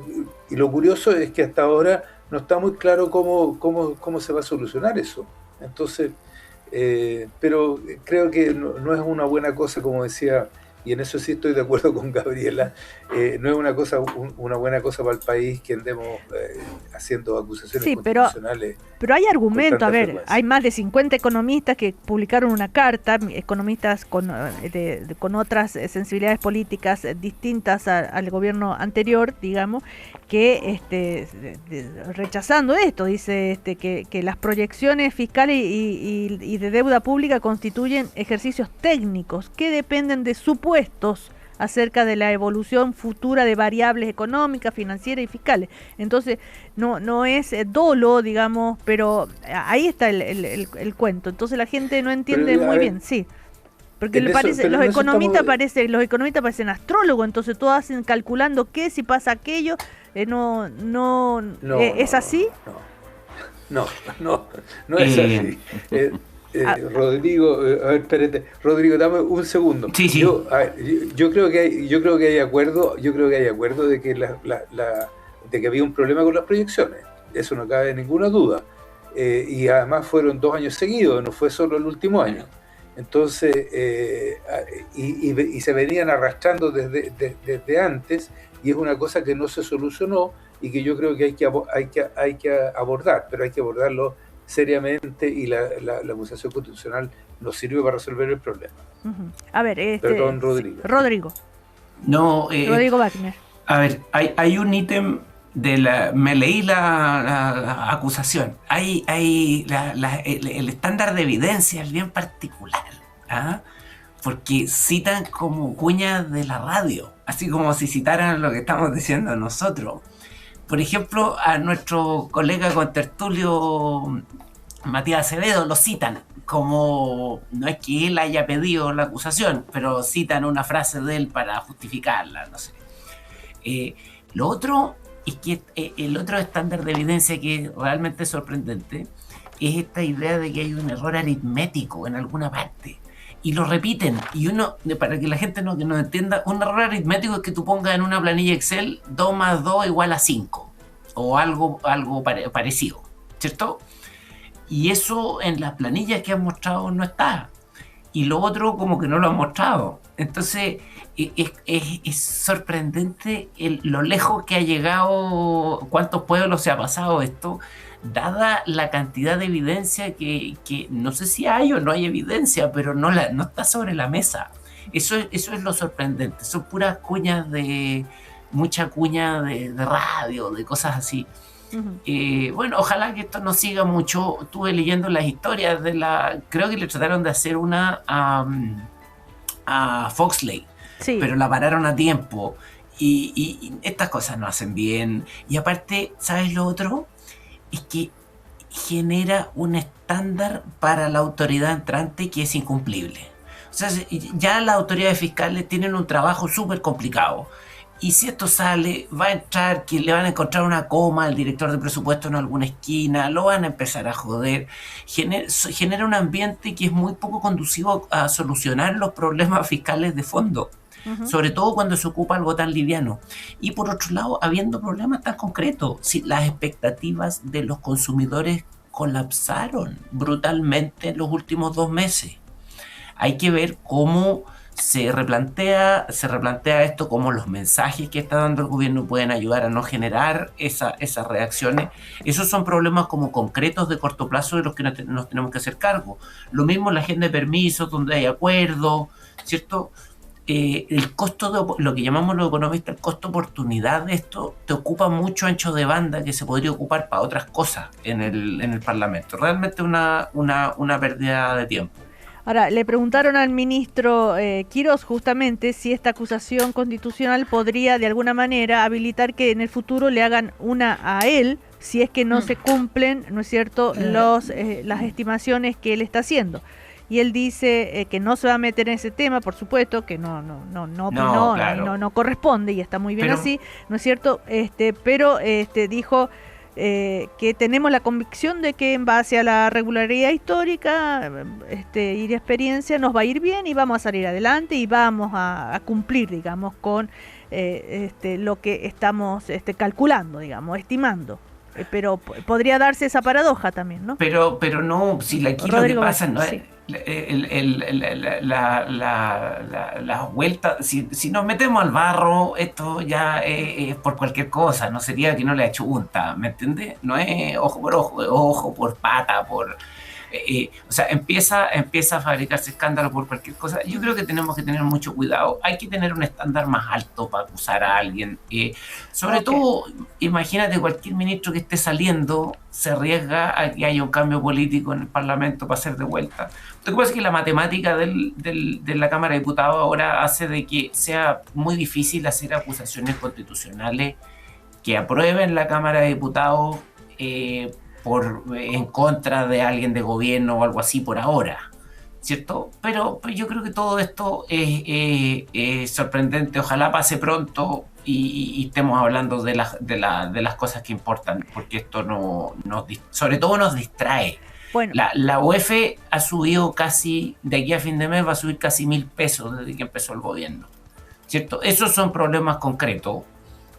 Speaker 6: lo curioso es que hasta ahora no está muy claro cómo se va a solucionar eso. Entonces, pero creo que no es una buena cosa, como decía, y en eso sí estoy de acuerdo con Gabriela, no es una buena cosa para el país que andemos haciendo acusaciones constitucionales.
Speaker 1: Pero hay argumento, a ver,
Speaker 6: frecuencia.
Speaker 1: hay más de 50 economistas que publicaron una carta, economistas con otras sensibilidades políticas distintas al gobierno anterior, digamos, que rechazando esto, dice que las proyecciones fiscales y de deuda pública constituyen ejercicios técnicos que dependen de supuestos acerca de la evolución futura de variables económicas, financieras y fiscales. Entonces, no es dolo, digamos, pero ahí está el cuento. Entonces la gente no entiende muy bien, sí. Porque los economistas parecen astrólogos, entonces todos hacen calculando qué, si pasa aquello, ¿es así?
Speaker 6: No es así. Rodrigo, a ver, espérate, Rodrigo, dame un segundo.
Speaker 7: Sí.
Speaker 6: Yo creo que hay acuerdo de que de que había un problema con las proyecciones. Eso no cabe ninguna duda. Y además fueron 2 años seguidos, no fue solo el último año. Entonces, y se venían arrastrando desde antes, y es una cosa que no se solucionó y que yo creo que hay que abordar, pero hay que abordarlo seriamente, y la acusación constitucional nos sirve para resolver el problema.
Speaker 1: Uh-huh. A ver,
Speaker 6: perdón, Rodrigo.
Speaker 1: Rodrigo Wagner.
Speaker 7: A ver, hay un ítem me leí la acusación. El estándar de evidencia es bien particular, porque citan como cuñas de la radio, así como si citaran lo que estamos diciendo nosotros. Por ejemplo, a nuestro colega contertulio Matías Acevedo lo citan, como no es que él haya pedido la acusación, pero citan una frase de él para justificarla, no sé. Lo otro es que el otro estándar de evidencia que es realmente sorprendente es esta idea de que hay un error aritmético en alguna parte. Y lo repiten, y para que la gente no entienda, un error aritmético es que tú pongas en una planilla Excel 2 más 2 igual a 5, o algo parecido, ¿cierto? Y eso en las planillas que han mostrado no está, y lo otro como que no lo han mostrado. Entonces es sorprendente lo lejos que ha llegado, cuántos pueblos se ha pasado esto, dada la cantidad de evidencia que no sé si hay o no hay evidencia, pero no está sobre la mesa. Eso es lo sorprendente. Son puras cuñas mucha cuña de radio, de cosas así. Bueno, ojalá que esto no siga mucho. Estuve leyendo las historias creo que le trataron de hacer una a Foxley, sí, pero la pararon a tiempo. Y estas cosas no hacen bien. Y aparte, ¿sabes lo otro? Es que genera un estándar para la autoridad entrante que es incumplible. O sea, ya las autoridades fiscales tienen un trabajo súper complicado. Y si esto sale, va a entrar, que le van a encontrar una coma al director de presupuesto en alguna esquina, lo van a empezar a joder. Genera un ambiente que es muy poco conducivo a solucionar los problemas fiscales de fondo. Sobre todo cuando se ocupa algo tan liviano. Y por otro lado, habiendo problemas tan concretos, si las expectativas de los consumidores colapsaron brutalmente en los últimos 2 meses. Hay que ver cómo se replantea esto, cómo los mensajes que está dando el gobierno pueden ayudar a no generar esas reacciones. Esos son problemas como concretos de corto plazo de los que nos tenemos que hacer cargo. Lo mismo en la agenda de permisos, donde hay acuerdos, ¿cierto? El costo lo que llamamos los economistas, el costo oportunidad de esto, te ocupa mucho ancho de banda que se podría ocupar para otras cosas en el Parlamento. Realmente una pérdida de tiempo.
Speaker 1: Ahora, le preguntaron al ministro Quirós justamente si esta acusación constitucional podría de alguna manera habilitar que en el futuro le hagan una a él si es que no se cumplen, ¿no es cierto?, las estimaciones que él está haciendo. Y él dice que no se va a meter en ese tema, por supuesto, que no opinó, claro, no corresponde y está muy bien así, ¿no es cierto? Pero dijo que tenemos la convicción de que en base a la regularidad histórica y de experiencia nos va a ir bien y vamos a salir adelante y vamos a cumplir, digamos, con lo que estamos calculando, digamos, estimando. Pero podría darse esa paradoja también, ¿no?
Speaker 7: Pero no, si aquí Rodrigo, lo que pasa no es... Sí. La vuelta, si nos metemos al barro, esto ya es por cualquier cosa, no sería que no le achunta, ¿me entiendes? No es ojo por ojo, es ojo por pata, o sea, empieza a fabricarse escándalo por cualquier cosa. Yo creo que tenemos que tener mucho cuidado. Hay que tener un estándar más alto para acusar a alguien. Sobre todo, imagínate cualquier ministro que esté saliendo se arriesga a que haya un cambio político en el Parlamento para hacer de vuelta. Lo que pasa es que la matemática de la Cámara de Diputados ahora hace de que sea muy difícil hacer acusaciones constitucionales que aprueben la Cámara de Diputados en contra de alguien de gobierno o algo así por ahora, ¿cierto? Pero yo creo que todo esto es sorprendente. Ojalá pase pronto y estemos hablando de las cosas que importan, porque esto sobre todo nos distrae. Bueno. La UEF ha subido casi, de aquí a fin de mes va a subir casi 1.000 pesos desde que empezó el gobierno, ¿cierto? Esos son problemas concretos,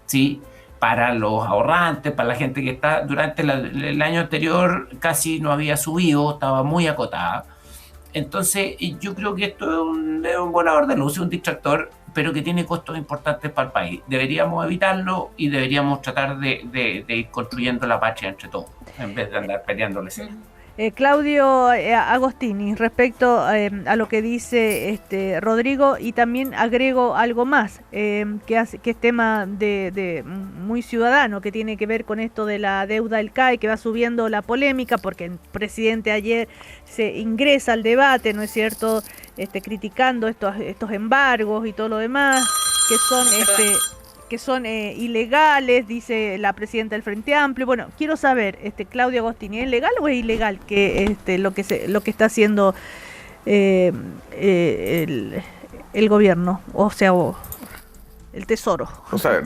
Speaker 7: ¿sí?, para los ahorrantes, para la gente que está durante el año anterior casi no había subido, estaba muy acotada. Entonces yo creo que esto es un volador de luz, es un distractor, pero que tiene costos importantes para el país. Deberíamos evitarlo y deberíamos tratar de ir construyendo la patria entre todos, en vez de andar peleándoles.
Speaker 1: Claudio Agostini, respecto a lo que dice Rodrigo, y también agrego algo más, que es tema de muy ciudadano, que tiene que ver con esto de la deuda del CAE, que va subiendo la polémica, porque el presidente ayer se ingresa al debate, ¿no es cierto?, criticando estos embargos y todo lo demás, que son ilegales, dice la presidenta del Frente Amplio. Bueno, quiero saber, Claudio Agostini, ¿es legal o es ilegal que lo que está haciendo el gobierno, o sea, el Tesoro?
Speaker 5: O sea,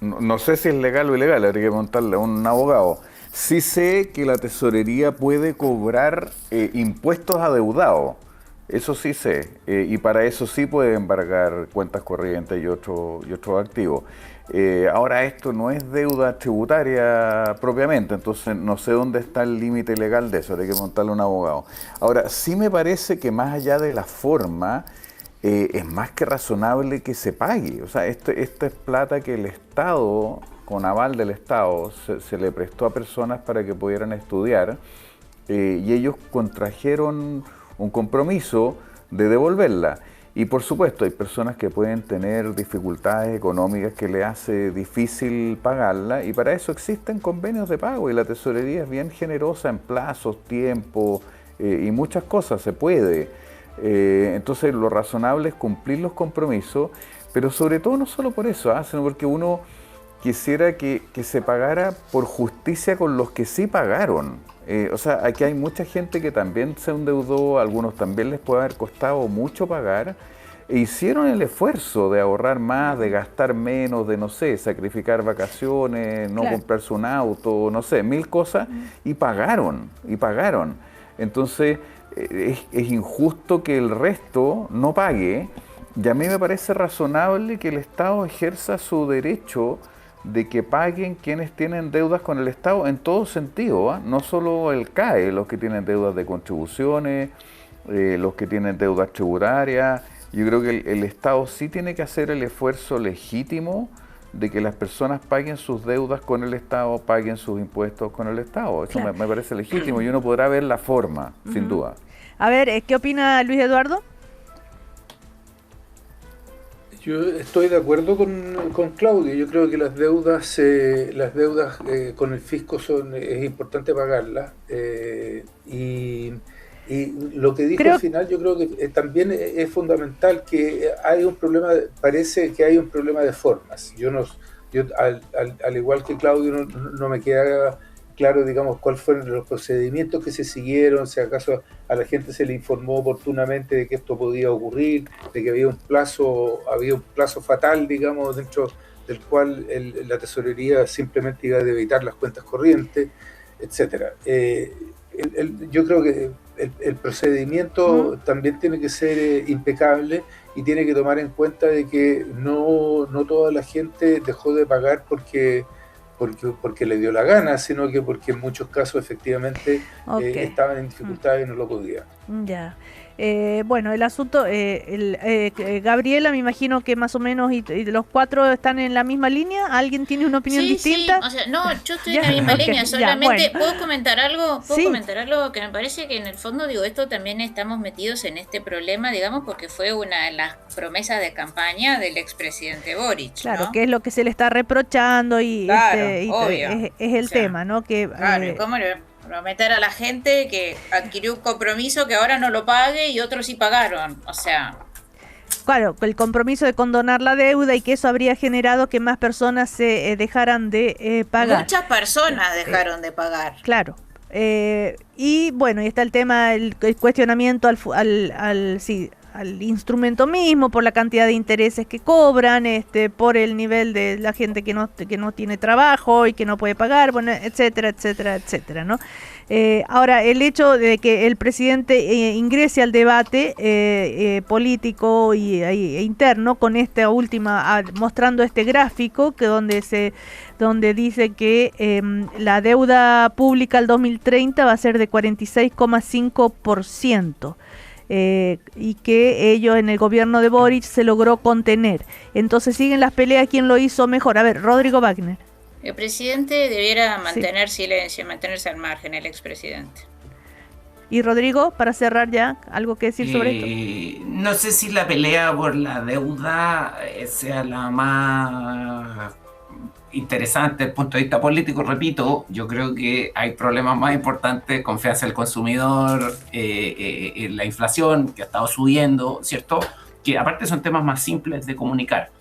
Speaker 5: no sé si es legal o ilegal, habría que preguntarle a un abogado. Sí sé que la tesorería puede cobrar impuestos adeudados. Eso sí sé, y para eso sí puede embargar cuentas corrientes y otros activos. Ahora esto no es deuda tributaria propiamente, entonces no sé dónde está el límite legal de eso, hay que preguntarle a un abogado. Ahora, sí me parece que más allá de la forma, es más que razonable que se pague. O sea, esta es plata que el Estado, con aval del Estado, se le prestó a personas para que pudieran estudiar, y ellos contrajeron un compromiso de devolverla. Y por supuesto, hay personas que pueden tener dificultades económicas que le hace difícil pagarla, y para eso existen convenios de pago, y la tesorería es bien generosa en plazos, tiempo y muchas cosas, se puede. Entonces lo razonable es cumplir los compromisos, pero sobre todo no solo por eso, sino porque uno quisiera que se pagara por justicia con los que sí pagaron. O sea, aquí hay mucha gente que también se endeudó, a algunos también les puede haber costado mucho pagar, e hicieron el esfuerzo de ahorrar más, de gastar menos, de, no sé, sacrificar vacaciones, no comprarse un auto, no sé, 1000 cosas, y pagaron. Entonces, es injusto que el resto no pague, y a mí me parece razonable que el Estado ejerza su derecho de que paguen quienes tienen deudas con el Estado en todo sentido, no solo el CAE, los que tienen deudas de contribuciones, los que tienen deudas tributarias. Yo creo que el Estado sí tiene que hacer el esfuerzo legítimo de que las personas paguen sus deudas con el Estado, paguen sus impuestos con el Estado. Eso me parece legítimo, y uno podrá ver la forma, sin duda.
Speaker 1: A ver, ¿qué opina Luis Eduardo?
Speaker 6: Yo estoy de acuerdo con Claudio. Yo creo que las deudas con el fisco es importante pagarlas. Y lo que dijo al final, yo creo que también es fundamental, que parece que hay un problema de formas. Al igual que Claudio, no me queda claro, digamos, cuáles fueron los procedimientos que se siguieron, si acaso a la gente se le informó oportunamente de que esto podía ocurrir, de que había un plazo fatal, digamos, dentro del cual la tesorería simplemente iba a debitar las cuentas corrientes, etcétera. Yo creo que el procedimiento también tiene que ser impecable, y tiene que tomar en cuenta de que no toda la gente dejó de pagar porque le dio la gana, sino que porque en muchos casos efectivamente estaban en dificultades y no lo podían.
Speaker 1: Ya. Bueno, el asunto, Gabriela, me imagino que más o menos y los cuatro están en la misma línea. ¿Alguien tiene una opinión distinta?
Speaker 4: Sí, o sea, no, yo estoy en la misma línea, solamente ¿puedo comentar algo? Comentar algo que me parece que en el fondo, digo, esto también estamos metidos en este problema, digamos, porque fue una de las promesas de campaña del expresidente Boric,
Speaker 1: claro,
Speaker 4: ¿no?
Speaker 1: que es lo que se le está reprochando, y,
Speaker 4: claro,
Speaker 1: es el tema, ¿no? Que
Speaker 4: ¿cómo le prometer a la gente que adquirió un compromiso que ahora no lo pague y otros sí pagaron? O sea,
Speaker 1: claro, el compromiso de condonar la deuda, y que eso habría generado que más personas se dejaran de pagar.
Speaker 4: Muchas personas dejaron de pagar.
Speaker 1: Claro. Y bueno, y está el tema, el cuestionamiento al instrumento mismo, por la cantidad de intereses que cobran, por el nivel de la gente que no tiene trabajo y que no puede pagar, bueno, etcétera, etcétera, etcétera, ¿no? Ahora, el hecho de que el presidente ingrese al debate político e interno con esta última, mostrando este gráfico donde dice que la deuda pública al 2030 va a ser de 46,5%. Y que ellos en el gobierno de Boric se logró contener. Entonces siguen las peleas, quién lo hizo mejor. A ver, Rodrigo Wagner.
Speaker 4: El presidente debiera mantener silencio, mantenerse al margen, el expresidente.
Speaker 1: Y Rodrigo, para cerrar ya, ¿algo que decir sobre esto?
Speaker 7: No sé si la pelea por la deuda sea la más interesante desde el punto de vista político. Repito, yo creo que hay problemas más importantes: confianza del consumidor, la inflación que ha estado subiendo, ¿cierto? Que aparte son temas más simples de comunicar.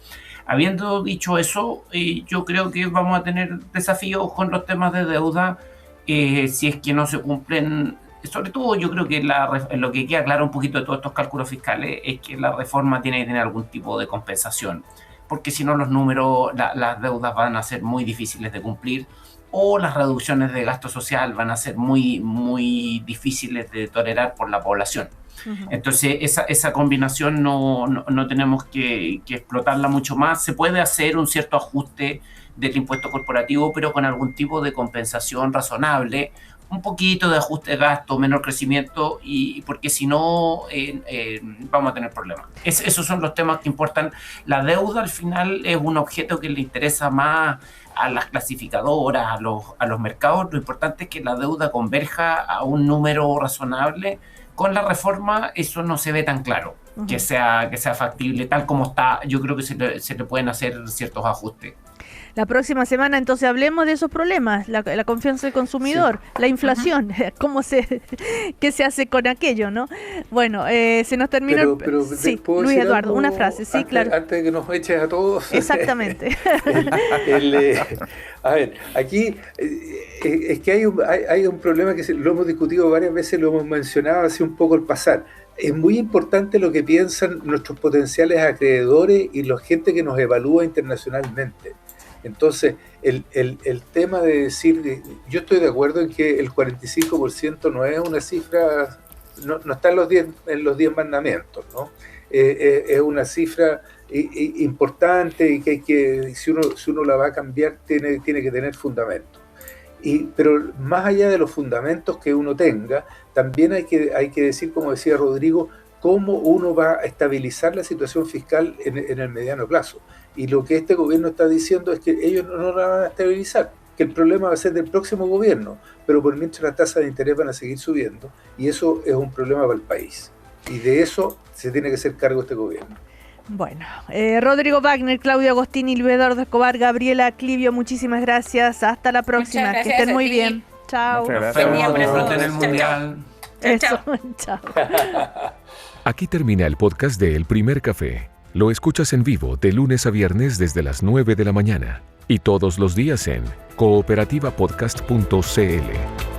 Speaker 7: Habiendo dicho eso, yo creo que vamos a tener desafíos con los temas de deuda si es que no se cumplen. Sobre todo, yo creo que lo que queda claro un poquito de todos estos cálculos fiscales es que la reforma tiene que tener algún tipo de compensación, porque si no los números, las deudas van a ser muy difíciles de cumplir, o las reducciones de gasto social van a ser muy, muy difíciles de tolerar por la población. Uh-huh. Entonces esa combinación no tenemos que explotarla mucho más. Se puede hacer un cierto ajuste del impuesto corporativo, pero con algún tipo de compensación razonable, un poquito de ajuste de gasto, menor crecimiento, y porque si no vamos a tener problemas. Esos son los temas que importan. La deuda al final es un objeto que le interesa más a las clasificadoras, a los mercados. Lo importante es que la deuda converja a un número razonable Con la reforma eso no se ve tan claro, que sea factible, tal como está. Yo creo que se le pueden hacer ciertos ajustes.
Speaker 1: La próxima semana entonces hablemos de esos problemas, la confianza del consumidor, la inflación, qué se hace con aquello, ¿no? Bueno, se nos terminó.
Speaker 6: Pero
Speaker 1: sí, Luis Eduardo, una frase, sí, claro.
Speaker 6: Antes de que nos eches a todos.
Speaker 1: Exactamente.
Speaker 6: A ver, aquí es que hay un problema que lo hemos discutido varias veces, lo hemos mencionado hace un poco al pasar. Es muy importante lo que piensan nuestros potenciales acreedores y la gente que nos evalúa internacionalmente. Entonces, el tema de decir, yo estoy de acuerdo en que el 45% no es una cifra, no está en los 10 mandamientos, ¿no? Es una cifra importante y que si uno la va a cambiar tiene que tener fundamentos. Pero más allá de los fundamentos que uno tenga, también hay que decir, como decía Rodrigo, cómo uno va a estabilizar la situación fiscal en el mediano plazo. Y lo que este gobierno está diciendo es que ellos no la van a estabilizar, que el problema va a ser del próximo gobierno, pero por mientras las tasas de interés van a seguir subiendo, y eso es un problema para el país. Y de eso se tiene que hacer cargo este gobierno.
Speaker 1: Bueno, Rodrigo Wagner, Claudio Agostini, Luis Eduardo Escobar, Gabriela Clivio, muchísimas gracias. Hasta la próxima. Que estén muy bien. Chao.
Speaker 7: Nos vemos en el Mundial.
Speaker 1: Eso, chao.
Speaker 2: Aquí termina el podcast de El Primer Café. Lo escuchas en vivo de lunes a viernes desde las 9 de la mañana y todos los días en cooperativapodcast.cl.